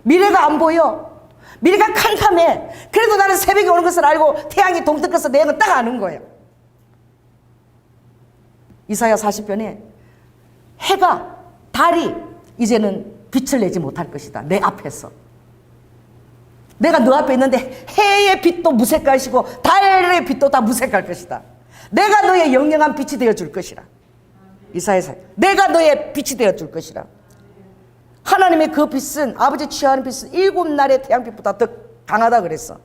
미래가 안 보여. 미래가 캄캄해. 그래도 나는 새벽에 오는 것을 알고 태양이 동뜰 것을 내 영은 딱 아는 거예요. 이사야 40편에 해가, 달이 이제는 빛을 내지 못할 것이다. 내 앞에서. 내가 너 앞에 있는데 해의 빛도 무색할시고 달의 빛도 다 무색할 것이다. 내가 너의 영영한 빛이 되어줄 것이라. 이사야서 내가 너의 빛이 되어줄 것이라. 하나님의 그 빛은, 아버지 취하는 빛은 7날의 태양빛보다 더 강하다 그랬어.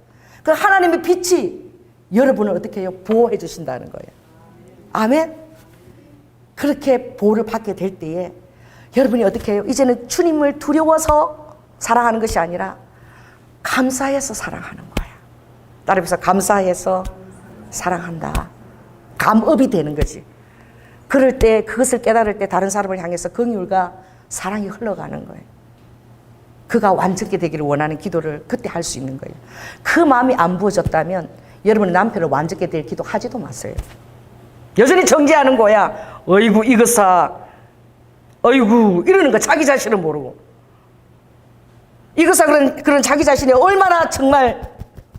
그 하나님의 빛이 여러분을 어떻게 해요? 보호해 주신다는 거예요. 아멘. 그렇게 보호를 받게 될 때에 여러분이 어떻게 해요? 이제는 주님을 두려워서 사랑하는 것이 아니라 감사해서 사랑하는 거야. 따라서 감사해서 사랑한다. 감업이 되는 거지. 그럴 때, 그것을 깨달을 때 다른 사람을 향해서 긍휼과 사랑이 흘러가는 거예요. 그가 완전히 되기를 원하는 기도를 그때 할 수 있는 거예요. 그 마음이 안 부어졌다면 여러분의 남편을 완전히 될 기도 하지도 마세요. 여전히 정죄하는 거야. 어이구 이거사, 어이구 이러는 거 자기 자신은 모르고. 이거사 그런 자기 자신이 얼마나 정말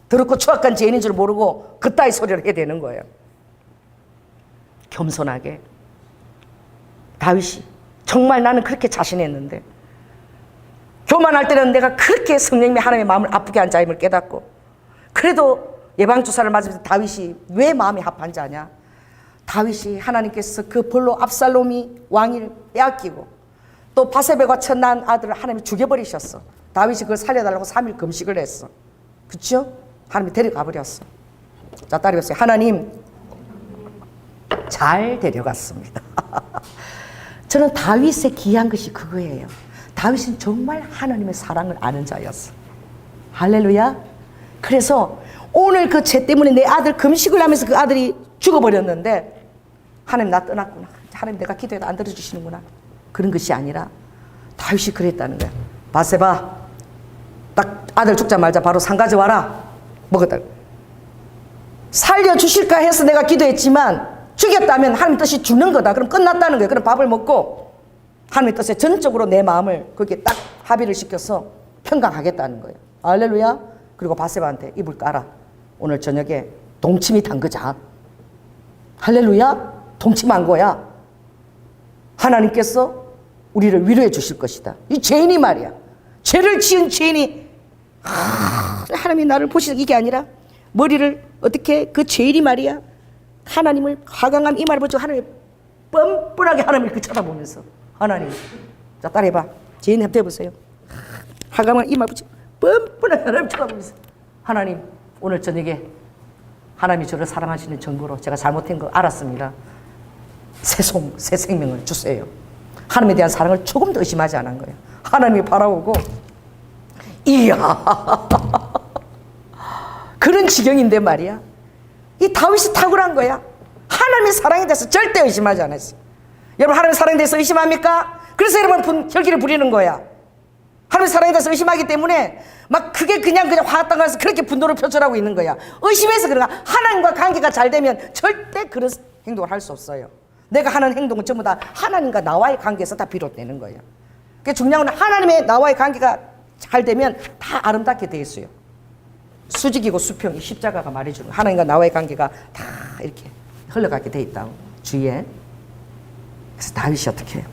더럽고 추악한 죄인인 줄 모르고 그따위 소리를 해야 되는 거예요. 겸손하게. 다윗이 정말 나는 그렇게 자신했는데 교만할 때는 내가 그렇게 성령님이 하나님의 마음을 아프게 한 자임을 깨닫고, 그래도 예방주사를 맞으면서 다윗이 왜 마음이 합한 자냐. 다윗이 하나님께서 그 벌로 압살롬이 왕위를 빼앗기고 또 바세바가 첫난 아들을 하나님이 죽여버리셨어. 다윗이 그걸 살려달라고 3일 금식을 했어. 그렇죠? 하나님이 데려가 버렸어. 자, 따라해보세요. 하나님 잘 데려갔습니다. 저는 다윗의 귀한 것이 그거예요. 다윗은 정말 하나님의 사랑을 아는 자였어. 할렐루야. 그래서 오늘 그 죄 때문에 내 아들 금식을 하면서 그 아들이 죽어버렸는데 하나님 나 떠났구나. 하나님 내가 기도해도 안 들어주시는구나. 그런 것이 아니라 다윗이 그랬다는 거야. 바세바 딱 아들 죽자마자 바로 상 가져와라. 먹었다. 살려주실까 해서 내가 기도했지만 죽였다면 하나님 뜻이 죽는 거다. 그럼 끝났다는 거예요. 그럼 밥을 먹고 하나님의 뜻에 전적으로 내 마음을 거기에 딱 합의를 시켜서 평강하겠다는 거예요. 할렐루야. 그리고 바세바한테 이불 깔아. 오늘 저녁에 동침이 담그자. 할렐루야. 동침한 거야. 하나님께서 우리를 위로해 주실 것이다. 이 죄인이 말이야. 죄를 지은 죄인이 하나님이 나를 보시는 이게 아니라 머리를 어떻게 그 죄인이 말이야. 하나님을 화강한 이 말을 보죠. 하나님 뻔뻔하게 하나님을 그 쳐다보면서 하나님. 자, 따라해봐. 죄인 한번 해보세요. 화강한 이 말 보죠. 뻔뻔하게 하나님 쳐다보면서 하나님 오늘 저녁에 하나님이 저를 사랑하시는 증거로 제가 잘못한 거 알았습니다. 새 생명을 주세요. 하나님에 대한 사랑을 조금 더 의심하지 않은 거예요. 하나님이 바라보고 이야 그런 지경인데 말이야. 이 다윗이 탁월한 거야. 하나님의 사랑에 대해서 절대 의심하지 않았어요. 여러분 하나님의 사랑에 대해서 의심합니까? 그래서 여러분 혈기를 부리는 거야. 하나님의 사랑에 대해서 의심하기 때문에 막 그게 그냥 화났던 거라서 그렇게 분노를 표출하고 있는 거야. 의심해서 그런가. 하나님과 관계가 잘 되면 절대 그런 행동을 할 수 없어요. 내가 하는 행동은 전부 다 하나님과 나와의 관계에서 다 비롯되는 거예요. 그게 중요한 건 하나님의 나와의 관계가 잘 되면 다 아름답게 돼 있어요. 수직이고 수평이 십자가가 말해주는 하나님과 나와의 관계가 다 이렇게 흘러가게 돼 있다고 주위에. 그래서 다윗이 어떻게 해요?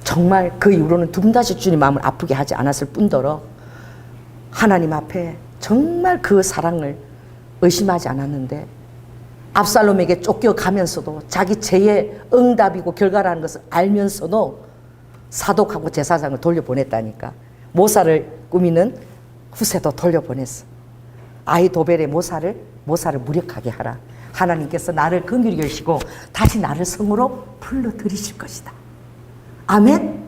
정말 그 이후로는 두분다시 주님 마음을 아프게 하지 않았을 뿐더러 하나님 앞에 정말 그 사랑을 의심하지 않았는데 압살롬에게 쫓겨가면서도 자기 죄의 응답이고 결과라는 것을 알면서도 사독하고 제사장을 돌려보냈다니까. 모사를 꾸미는 후세도 돌려보냈어. 아히도벨의 모사를 무력하게 하라. 하나님께서 나를 긍휼히 여기시고 다시 나를 성으로 불러들이실 것이다. 아멘.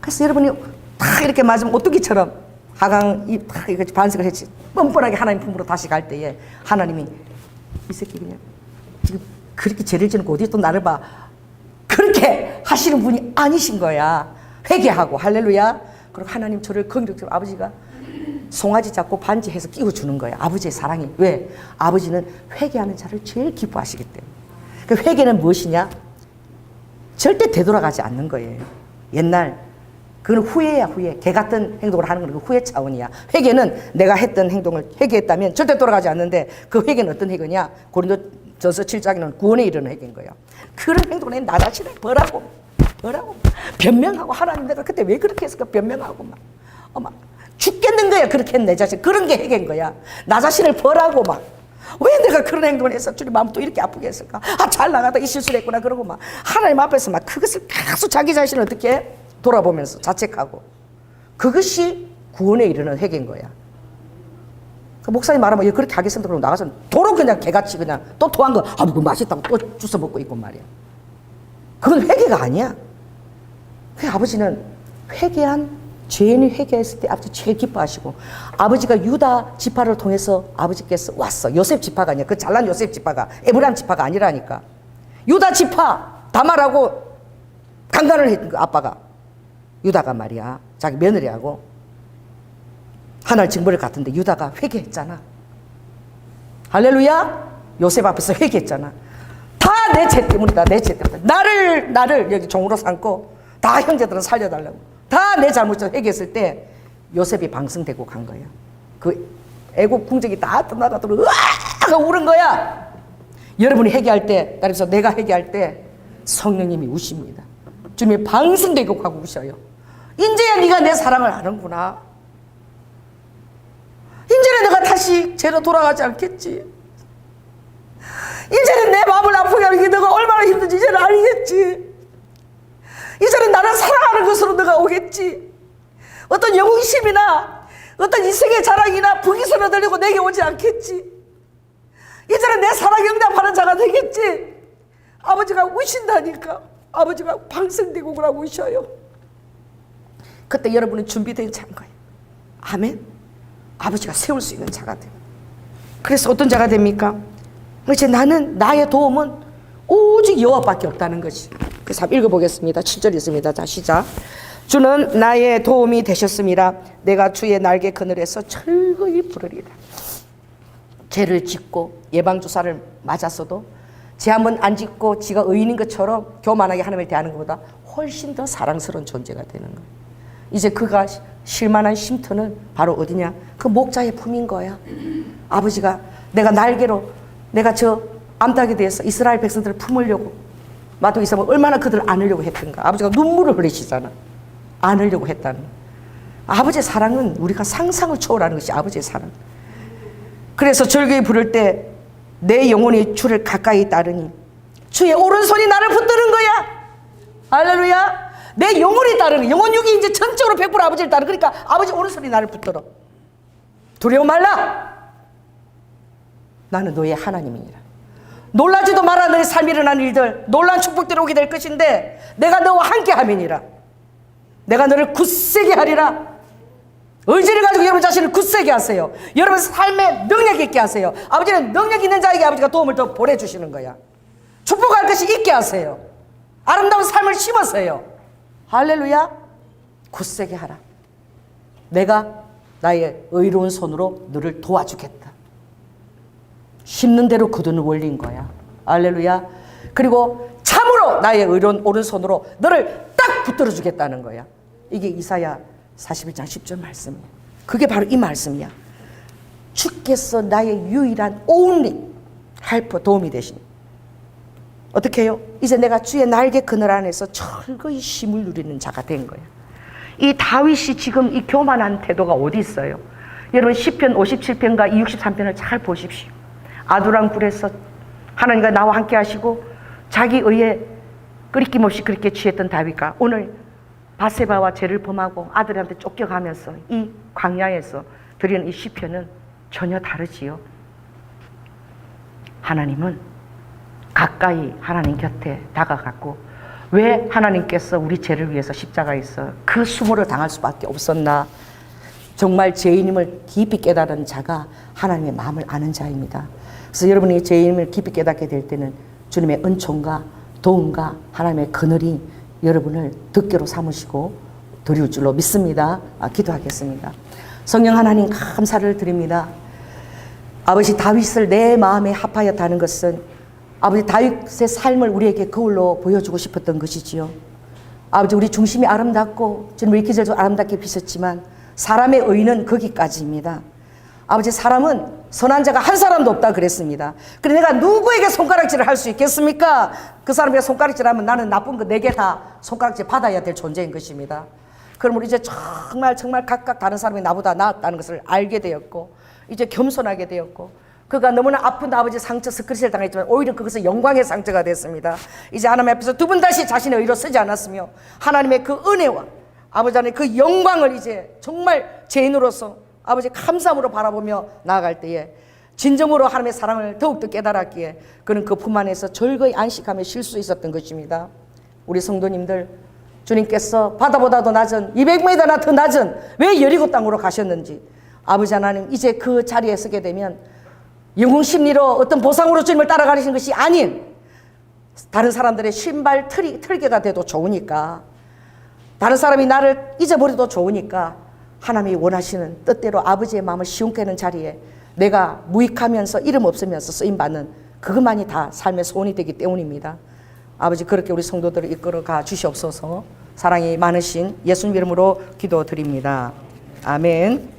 그래서 여러분이 다 이렇게 맞으면 오뚜기처럼 하강이 다 이렇게 반석을 했지. 뻔뻔하게 하나님 품으로 다시 갈 때에 하나님이 이 새끼 그냥 지금 그렇게 죄를 지는 어디 또 나를 봐. 그렇게 하시는 분이 아니신 거야. 회개하고 할렐루야. 그리고 하나님 저를 긍휼히 아버지가 송아지 잡고 반지해서 끼워주는 거야. 아버지의 사랑이. 왜? 아버지는 회개하는 자를 제일 기뻐하시기 때문에. 그 회개는 무엇이냐? 절대 되돌아가지 않는 거예요. 옛날 그건 후회야. 후회. 개 같은 행동을 하는 건 후회 차원이야. 회개는 내가 했던 행동을 회개했다면 절대 돌아가지 않는데 그 회개는 어떤 회개냐? 고린도 전서 7장에는 구원에 이르는 핵인 거야. 그런 행동에 나 자신을 벌하고 변명하고, 하나님 내가 그때 왜 그렇게 했을까 변명하고 막 죽겠는 거야. 그렇게 했는 내 자신. 그런 게 핵인 거야. 나 자신을 벌하고 왜 내가 그런 행동을 해서 주님 마음 또 이렇게 아프게 했을까? 잘 나가다 이 실수를 했구나. 그러고 하나님 앞에서 그것을 계속 자기 자신을 어떻게 돌아보면서 자책하고, 그것이 구원에 이르는 핵인 거야. 그 목사님 말하면 그렇게 하겠습니다. 그러고 나가서 도로 그냥 개같이 그냥 또 토한 거, 그거 맛있다고 또 주워 먹고 있고 말이야. 그건 회개가 아니야. 그 아버지는 죄인이 회개했을 때 아버지 제일 기뻐하시고, 아버지가 유다 지파를 통해서 아버지께서 왔어. 요셉 지파가 아니야. 그 잘난 요셉 지파가, 에브라임 지파가 아니라니까. 유다 지파 다말하고 강간을 했던 그 아빠가, 유다가 말이야, 자기 며느리하고 하나를 징벌을 갔던데 유다가 회개했잖아. 할렐루야. 요셉 앞에서 회개했잖아. 다 내 죄 때문이다. 내 죄 때문이다. 나를 여기 종으로 삼고 다 형제들은 살려달라고 다 내 잘못을 회개했을 때 요셉이 방승되고 간 거야. 그 애국 궁정이 다 떠나가도록 으아 우는 거야. 여러분이 회개할 때, 그래서 내가 회개할 때 성령님이 우십니다. 주님이 방승되고 가고 우셔요. 이제야 네가 내 사랑을 아는구나. 이제는 내가 다시 죄로 돌아가지 않겠지. 이제는 내 마음을 아프게 하는 게 너가 얼마나 힘든지 이제는 알겠지. 이제는 나를 사랑하는 것으로 너가 오겠지. 어떤 영웅심이나 어떤 인생의 자랑이나 부귀선을 들리고 내게 오지 않겠지. 이제는 내 사랑 응답하는 자가 되겠지. 아버지가 우신다니까. 아버지가 방생되고 그러고 우셔요. 그때 여러분은 준비된 자인 거예요. 아멘. 아버지가 세울 수 있는 자가 돼요. 그래서 어떤 자가 됩니까? 이제 나는, 나의 도움은 오직 여호와밖에 없다는 것이. 그래서 한번 읽어보겠습니다. 7절 있습니다. 자, 시작. 주는 나의 도움이 되셨습니다. 내가 주의 날개 그늘에서 즐거이 부르리라. 죄를 짓고 예방주사를 맞았어도 죄 한번 안 짓고 지가 의인인 것처럼 교만하게 하나님을 대하는 것보다 훨씬 더 사랑스러운 존재가 되는 거예요. 이제 그가 쉴만한 쉼터는 바로 어디냐? 그 목자의 품인 거야. 아버지가 내가 날개로 내가 저 암탉에 대해서 이스라엘 백성들을 품으려고 마도 이사면 얼마나 그들을 안으려고 했던가. 아버지가 눈물을 흘리시잖아. 안으려고 했다는. 아버지의 사랑은 우리가 상상을 초월하는 것이 아버지의 사랑. 그래서 절기에 부를 때 내 영혼이 주를 가까이 따르니 주의 오른손이 나를 붙드는 거야. 할렐루야. 내 영혼이 따르는, 영혼육이 이제 전적으로 100% 아버지를 따르. 그러니까 아버지 오른손이 나를 붙들어. 두려워 말라. 나는 너의 하나님이니라. 놀라지도 마라. 너의 삶에 일어난 일들, 놀란 축복들이 오게 될 것인데 내가 너와 함께 함이니라. 내가 너를 굳세게 하리라. 의지를 가지고 여러분 자신을 굳세게 하세요. 여러분 삶에 능력 있게 하세요. 아버지는 능력 있는 자에게 아버지가 도움을 더 보내주시는 거야. 축복할 것이 있게 하세요. 아름다운 삶을 심으세요. 할렐루야. 굳세게 하라. 내가 나의 의로운 손으로 너를 도와주겠다. 심는 대로 거두는 원리인 거야. 할렐루야. 그리고 참으로 나의 의로운 오른손으로 너를 딱 붙들어 주겠다는 거야. 이게 이사야 41장 10절 말씀이야. 그게 바로 이 말씀이야. 주께서 나의 유일한 only 헬퍼, 도움이 되신. 어떻게 해요? 이제 내가 주의 날개 그늘 안에서 철거히 쉼을 누리는 자가 된 거야. 이 다윗이 지금 이 교만한 태도가 어디 있어요? 여러분 시편 57편과 63편을 잘 보십시오. 아두람 굴에서 하나님과 나와 함께 하시고 자기 의에 끄리낌 없이 그렇게 취했던 다윗과 오늘 바세바와 죄를 범하고 아들한테 쫓겨가면서 이 광야에서 드리는 이 시편은 전혀 다르지요. 하나님은 가까이 하나님 곁에 다가갔고, 왜 하나님께서 우리 죄를 위해서 십자가에서 그 수모를 당할 수밖에 없었나? 정말 죄인임을 깊이 깨달은 자가 하나님의 마음을 아는 자입니다. 그래서 여러분이 죄인임을 깊이 깨닫게 될 때는 주님의 은총과 도움과 하나님의 그늘이 여러분을 덮개로 삼으시고 드릴 줄로 믿습니다. 기도하겠습니다. 성령 하나님 감사를 드립니다. 아버지 다윗을 내 마음에 합하였다는 것은 아버지 다윗의 삶을 우리에게 거울로 보여주고 싶었던 것이지요. 아버지 우리 중심이 아름답고 주님 우리 기절도 아름답게 비셨지만 사람의 의는 거기까지입니다. 아버지 사람은 선한 자가 한 사람도 없다 그랬습니다. 그래 내가 누구에게 손가락질을 할 수 있겠습니까? 그 사람에게 손가락질하면 나는 나쁜 거 4개 다 손가락질 받아야 될 존재인 것입니다. 그러므로 이제 정말 각각 다른 사람이 나보다 낫다는 것을 알게 되었고 이제 겸손하게 되었고 그가 너무나 아픈 아버지 상처 스크래치를 당했지만 오히려 그것은 영광의 상처가 됐습니다. 이제 하나님 앞에서 두 번 다시 자신의 의로 쓰지 않았으며 하나님의 그 은혜와 아버지 하나님의 그 영광을 이제 정말 죄인으로서 아버지 감사함으로 바라보며 나아갈 때에 진정으로 하나님의 사랑을 더욱더 깨달았기에 그는 그 품 안에서 즐거이 안식하며 쉴 수 있었던 것입니다. 우리 성도님들 주님께서 바다보다도 낮은 200m나 더 낮은 왜 여리고 땅으로 가셨는지 아버지 하나님 이제 그 자리에 서게 되면 영웅심리로 어떤 보상으로 주님을 따라가시는 것이 아닌 다른 사람들의 신발 털개가 돼도 좋으니까 다른 사람이 나를 잊어버려도 좋으니까 하나님이 원하시는 뜻대로 아버지의 마음을 시원케 하는 자리에 내가 무익하면서 이름 없으면서 쓰임받는 그것만이 다 삶의 소원이 되기 때문입니다. 아버지 그렇게 우리 성도들을 이끌어가 주시옵소서. 사랑이 많으신 예수님 이름으로 기도드립니다. 아멘.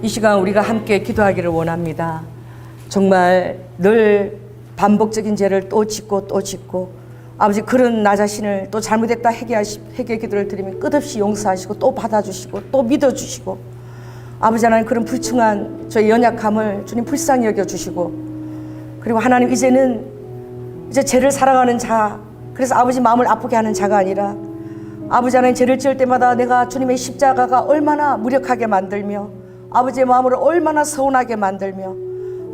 이 시간 우리가 함께 기도하기를 원합니다. 정말 늘 반복적인 죄를 또 짓고 또 짓고 아버지 그런 나 자신을 또 잘못했다 회개 기도를 드리면 끝없이 용서하시고 또 받아주시고 또 믿어주시고 아버지 하나님 그런 불충한 저의 연약함을 주님 불쌍히 여겨주시고 그리고 하나님 이제 죄를 사랑하는 자 그래서 아버지 마음을 아프게 하는 자가 아니라 아버지 하나님 죄를 지을 때마다 내가 주님의 십자가가 얼마나 무력하게 만들며 아버지의 마음을 얼마나 서운하게 만들며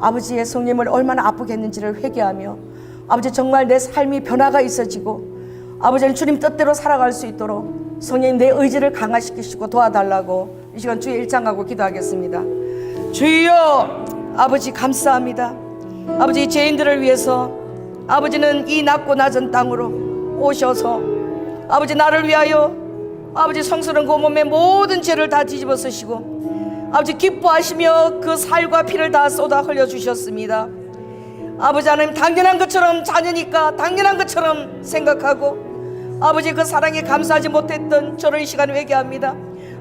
아버지의 성령을 얼마나 아프게 했는지를 회개하며 아버지 정말 내 삶이 변화가 있어지고 아버지는 주님 뜻대로 살아갈 수 있도록 성령님 내 의지를 강화시키시고 도와달라고 이 시간 주의 일장하고 기도하겠습니다. 주여 아버지 감사합니다. 아버지 죄인들을 위해서 아버지는 이 낮고 낮은 땅으로 오셔서 아버지 나를 위하여 아버지 성스러운 그 몸의 모든 죄를 다 뒤집어 쓰시고 아버지 기뻐하시며 그 살과 피를 다 쏟아 흘려주셨습니다. 아버지 하나님 당연한 것처럼 자녀니까 당연한 것처럼 생각하고 아버지 그 사랑에 감사하지 못했던 저를 이 시간에 회개합니다.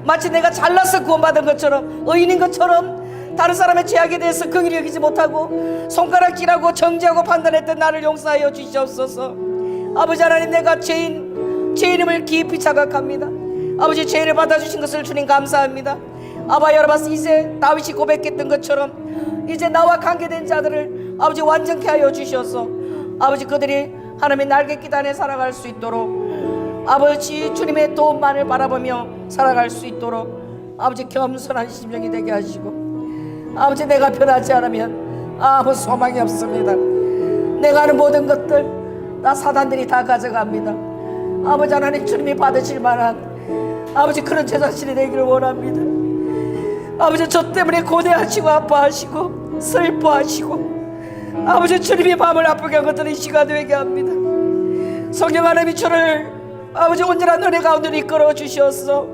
마치 내가 잘나서 구원받은 것처럼 의인인 것처럼 다른 사람의 죄악에 대해서 긍휼히 여기지 못하고 손가락질하고 정죄하고 판단했던 나를 용서하여 주시옵소서. 아버지 하나님 내가 죄인임을 깊이 자각합니다. 아버지 죄를 받아주신 것을 주님 감사합니다. 아바 여러분 이제 다윗이 고백했던 것처럼 이제 나와 관계된 자들을 아버지 완전케 하여 주셔서 아버지 그들이 하나님의 날갯짓 안에 살아갈 수 있도록 아버지 주님의 도움만을 바라보며 살아갈 수 있도록 아버지 겸손한 심령이 되게 하시고 아버지 내가 변하지 않으면 아무 소망이 없습니다. 내가 하는 모든 것들 다 사단들이 다 가져갑니다. 아버지 하나님 주님이 받으실 만한 아버지 그런 제 자신이 되기를 원합니다. 아버지 저 때문에 고뇌하시고 아파하시고 슬퍼하시고 아버지 주님이 마음을 아프게 한 것들은 이 시간에 회개합니다. 성령 하나님이 저를 아버지 온전한 은혜 가운데 이끌어 주시옵소서.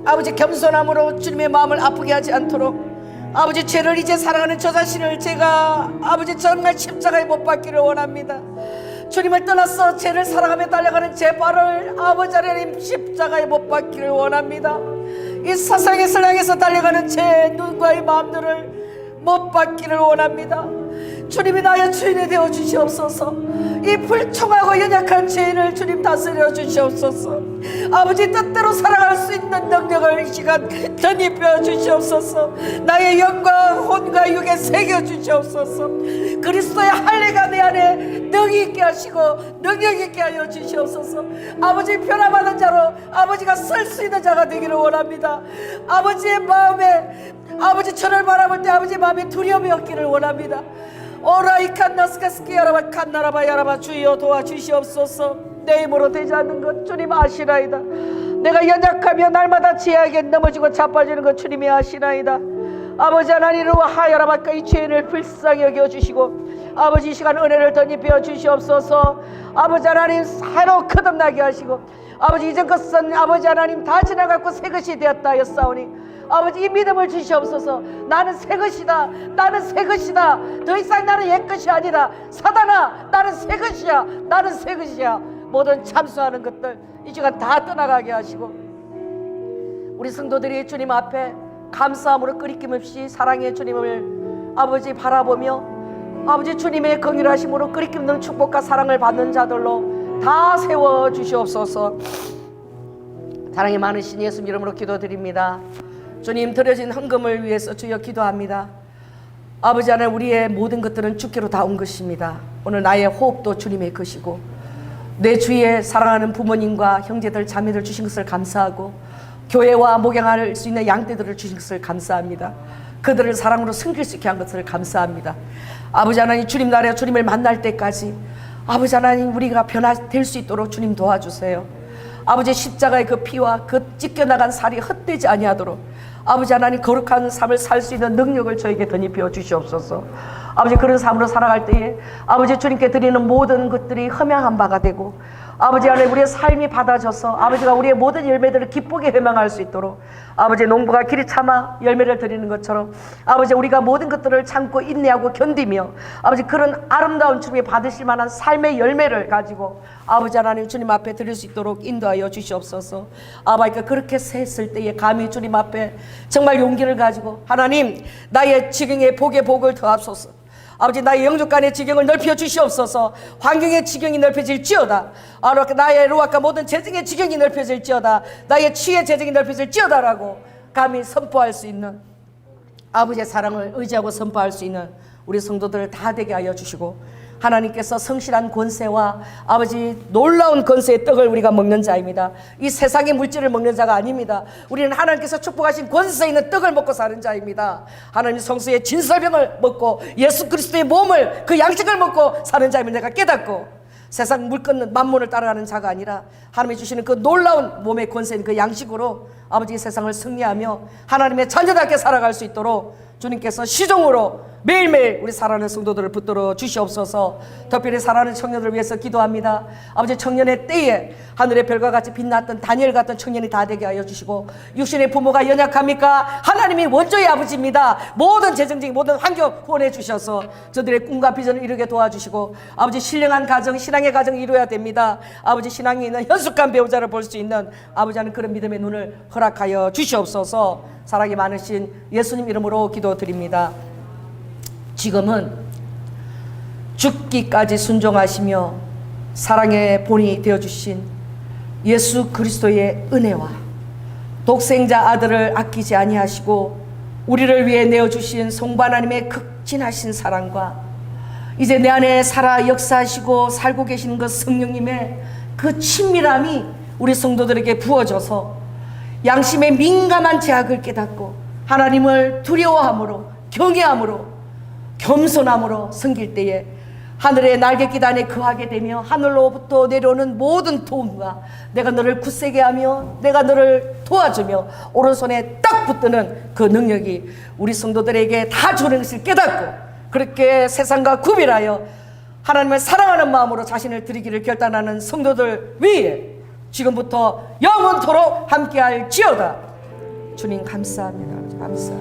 아버지 겸손함으로 주님의 마음을 아프게 하지 않도록 아버지 죄를 이제 사랑하는 저 자신을 제가 아버지 정말 십자가에 못 박기를 원합니다. 주님을 떠나서 죄를 사랑하며 달려가는 제 발을 아버지 하나님 십자가에 못 박기를 원합니다. 이 세상의 선량에서 달려가는 제 눈과의 마음들을 못 받기를 원합니다. 주님이 나의 주인이 되어 주시옵소서. 이 불충하고 연약한 죄인을 주님 다스려 주시옵소서. 아버지 뜻대로 살아갈 수 있는 능력을 이 시간 덧입혀 주시옵소서. 나의 영과 혼과 육에 새겨 주시옵소서. 그리스도의 할례가 내 안에 능히 있게 하시고 능력 있게 하여 주시옵소서. 아버지 변화받은 자로 아버지가 쓸 수 있는 자가 되기를 원합니다. 아버지의 마음에 아버지 저를 바라볼 때 아버지 마음에 두려움이 없기를 원합니다. 오라이칸나스카스키 야라바 칸나라바 야라바 주여 도와주시옵소서. 내 힘으로 되지 않는 것 주님 아시나이다. 내가 연약하며 날마다 죄악에 넘어지고 자빠지는 것 주님이 아시나이다. 아버지 하나님으로 하야라바까 이 죄인을 불쌍히 여겨주시고 아버지 이 시간 은혜를 덧입혀 주시옵소서. 아버지 하나님 새로 거듭나게 하시고 아버지 이전 것은 아버지 하나님 다 지나갔고 새 것이 되었다 하였사오니 아버지 이 믿음을 주시옵소서. 나는 새 것이다. 나는 새 것이다. 더 이상 나는 옛 것이 아니라 사단아 나는 새 것이야. 나는 새 것이야. 모든 참수하는 것들 이 시간 다 떠나가게 하시고 우리 성도들이 주님 앞에 감사함으로 끄리낌 없이 사랑의 주님을 아버지 바라보며 아버지 주님의 긍휼하심으로 끄리낌 없는 축복과 사랑을 받는 자들로 다 세워 주시옵소서. 사랑이 많으신 예수 이름으로 기도드립니다. 주님 드려진 헌금을 위해서 주여 기도합니다. 아버지 하나님 우리의 모든 것들은 주께로 다 온 것입니다. 오늘 나의 호흡도 주님의 것이고 내 주위에 사랑하는 부모님과 형제들 자매들 주신 것을 감사하고 교회와 목양할 수 있는 양떼들을 주신 것을 감사합니다. 그들을 사랑으로 섬길 수 있게 한 것을 감사합니다. 아버지 하나님 주님 나라에 주님을 만날 때까지 아버지 하나님 우리가 변화될 수 있도록 주님 도와주세요. 아버지 십자가의 그 피와 그 찢겨나간 살이 헛되지 아니하도록 아버지 하나님 거룩한 삶을 살 수 있는 능력을 저에게 덧입혀 주시옵소서. 아버지 그런 삶으로 살아갈 때에 아버지 주님께 드리는 모든 것들이 흠양한 바가 되고 아버지 하나님, 우리의 삶이 받아져서 아버지가 우리의 모든 열매들을 기쁘게 회망할 수 있도록, 아버지 농부가 길이 참아 열매를 드리는 것처럼 아버지 우리가 모든 것들을 참고 인내하고 견디며 아버지 그런 아름다운 주님이 받으실 만한 삶의 열매를 가지고 아버지 하나님 주님 앞에 드릴 수 있도록 인도하여 주시옵소서. 아버지가 그렇게 했을 때에 감히 주님 앞에 정말 용기를 가지고 하나님, 나의 지경에 복의 복을 더하소서. 아버지, 나의 영적간의 지경을 넓혀 주시옵소서. 환경의 지경이 넓혀질지어다. 나의 루아카 모든 재정의 지경이 넓혀질지어다. 나의 치의 재정이 넓혀질지어다라고 감히 선포할 수 있는, 아버지의 사랑을 의지하고 선포할 수 있는 우리 성도들을 다 되게 하여 주시고, 하나님께서 성실한 권세와 아버지 놀라운 권세의 떡을 우리가 먹는 자입니다. 이 세상의 물질을 먹는 자가 아닙니다. 우리는 하나님께서 축복하신 권세 있는 떡을 먹고 사는 자입니다. 하나님 성수의 진설병을 먹고 예수 그리스도의 몸을, 그 양식을 먹고 사는 자임을 내가 깨닫고, 세상 물건는 만문을 따라가는 자가 아니라 하나님이 주시는 그 놀라운 몸의 권세인 그 양식으로 아버지 세상을 승리하며 하나님의 자녀답게 살아갈 수 있도록 주님께서 시종으로 매일매일 우리 사랑하는 성도들을 붙들어 주시옵소서. 특별히 사랑하는 청년들을 위해서 기도합니다. 아버지, 청년의 때에 하늘의 별과 같이 빛났던 다니엘 같은 청년이 다 되게 하여 주시고, 육신의 부모가 연약합니까? 하나님이 원조의 아버지입니다. 모든 재정적인 모든 환경 후원해 주셔서 저들의 꿈과 비전을 이루게 도와주시고, 아버지 신령한 가정, 신앙의 가정을 이루어야 됩니다. 아버지 신앙에 있는 현숙한 배우자를 볼 수 있는 아버지 하는 그런 믿음의 눈을 허락하여 주시옵소서. 사랑이 많으신 예수님 이름으로 기도드립니다. 지금은 죽기까지 순종하시며 사랑의 본이 되어주신 예수 그리스도의 은혜와 독생자 아들을 아끼지 아니하시고 우리를 위해 내어주신 성부 하나님의 극진하신 사랑과 이제 내 안에 살아 역사하시고 살고 계시는 그 성령님의 그 친밀함이 우리 성도들에게 부어져서 양심의 민감한 제약을 깨닫고 하나님을 두려워함으로, 경외함으로, 겸손함으로 섬길 때에 하늘의 날갯짓 안에 거하게 되며 하늘로부터 내려오는 모든 도움과 내가 너를 굳세게 하며 내가 너를 도와주며 오른손에 딱 붙드는 그 능력이 우리 성도들에게 다 주는 것을 깨닫고, 그렇게 세상과 구별하여 하나님을 사랑하는 마음으로 자신을 드리기를 결단하는 성도들 위에 지금부터 영원토록 함께할지어다. 주님 감사합니다. 감사합니다.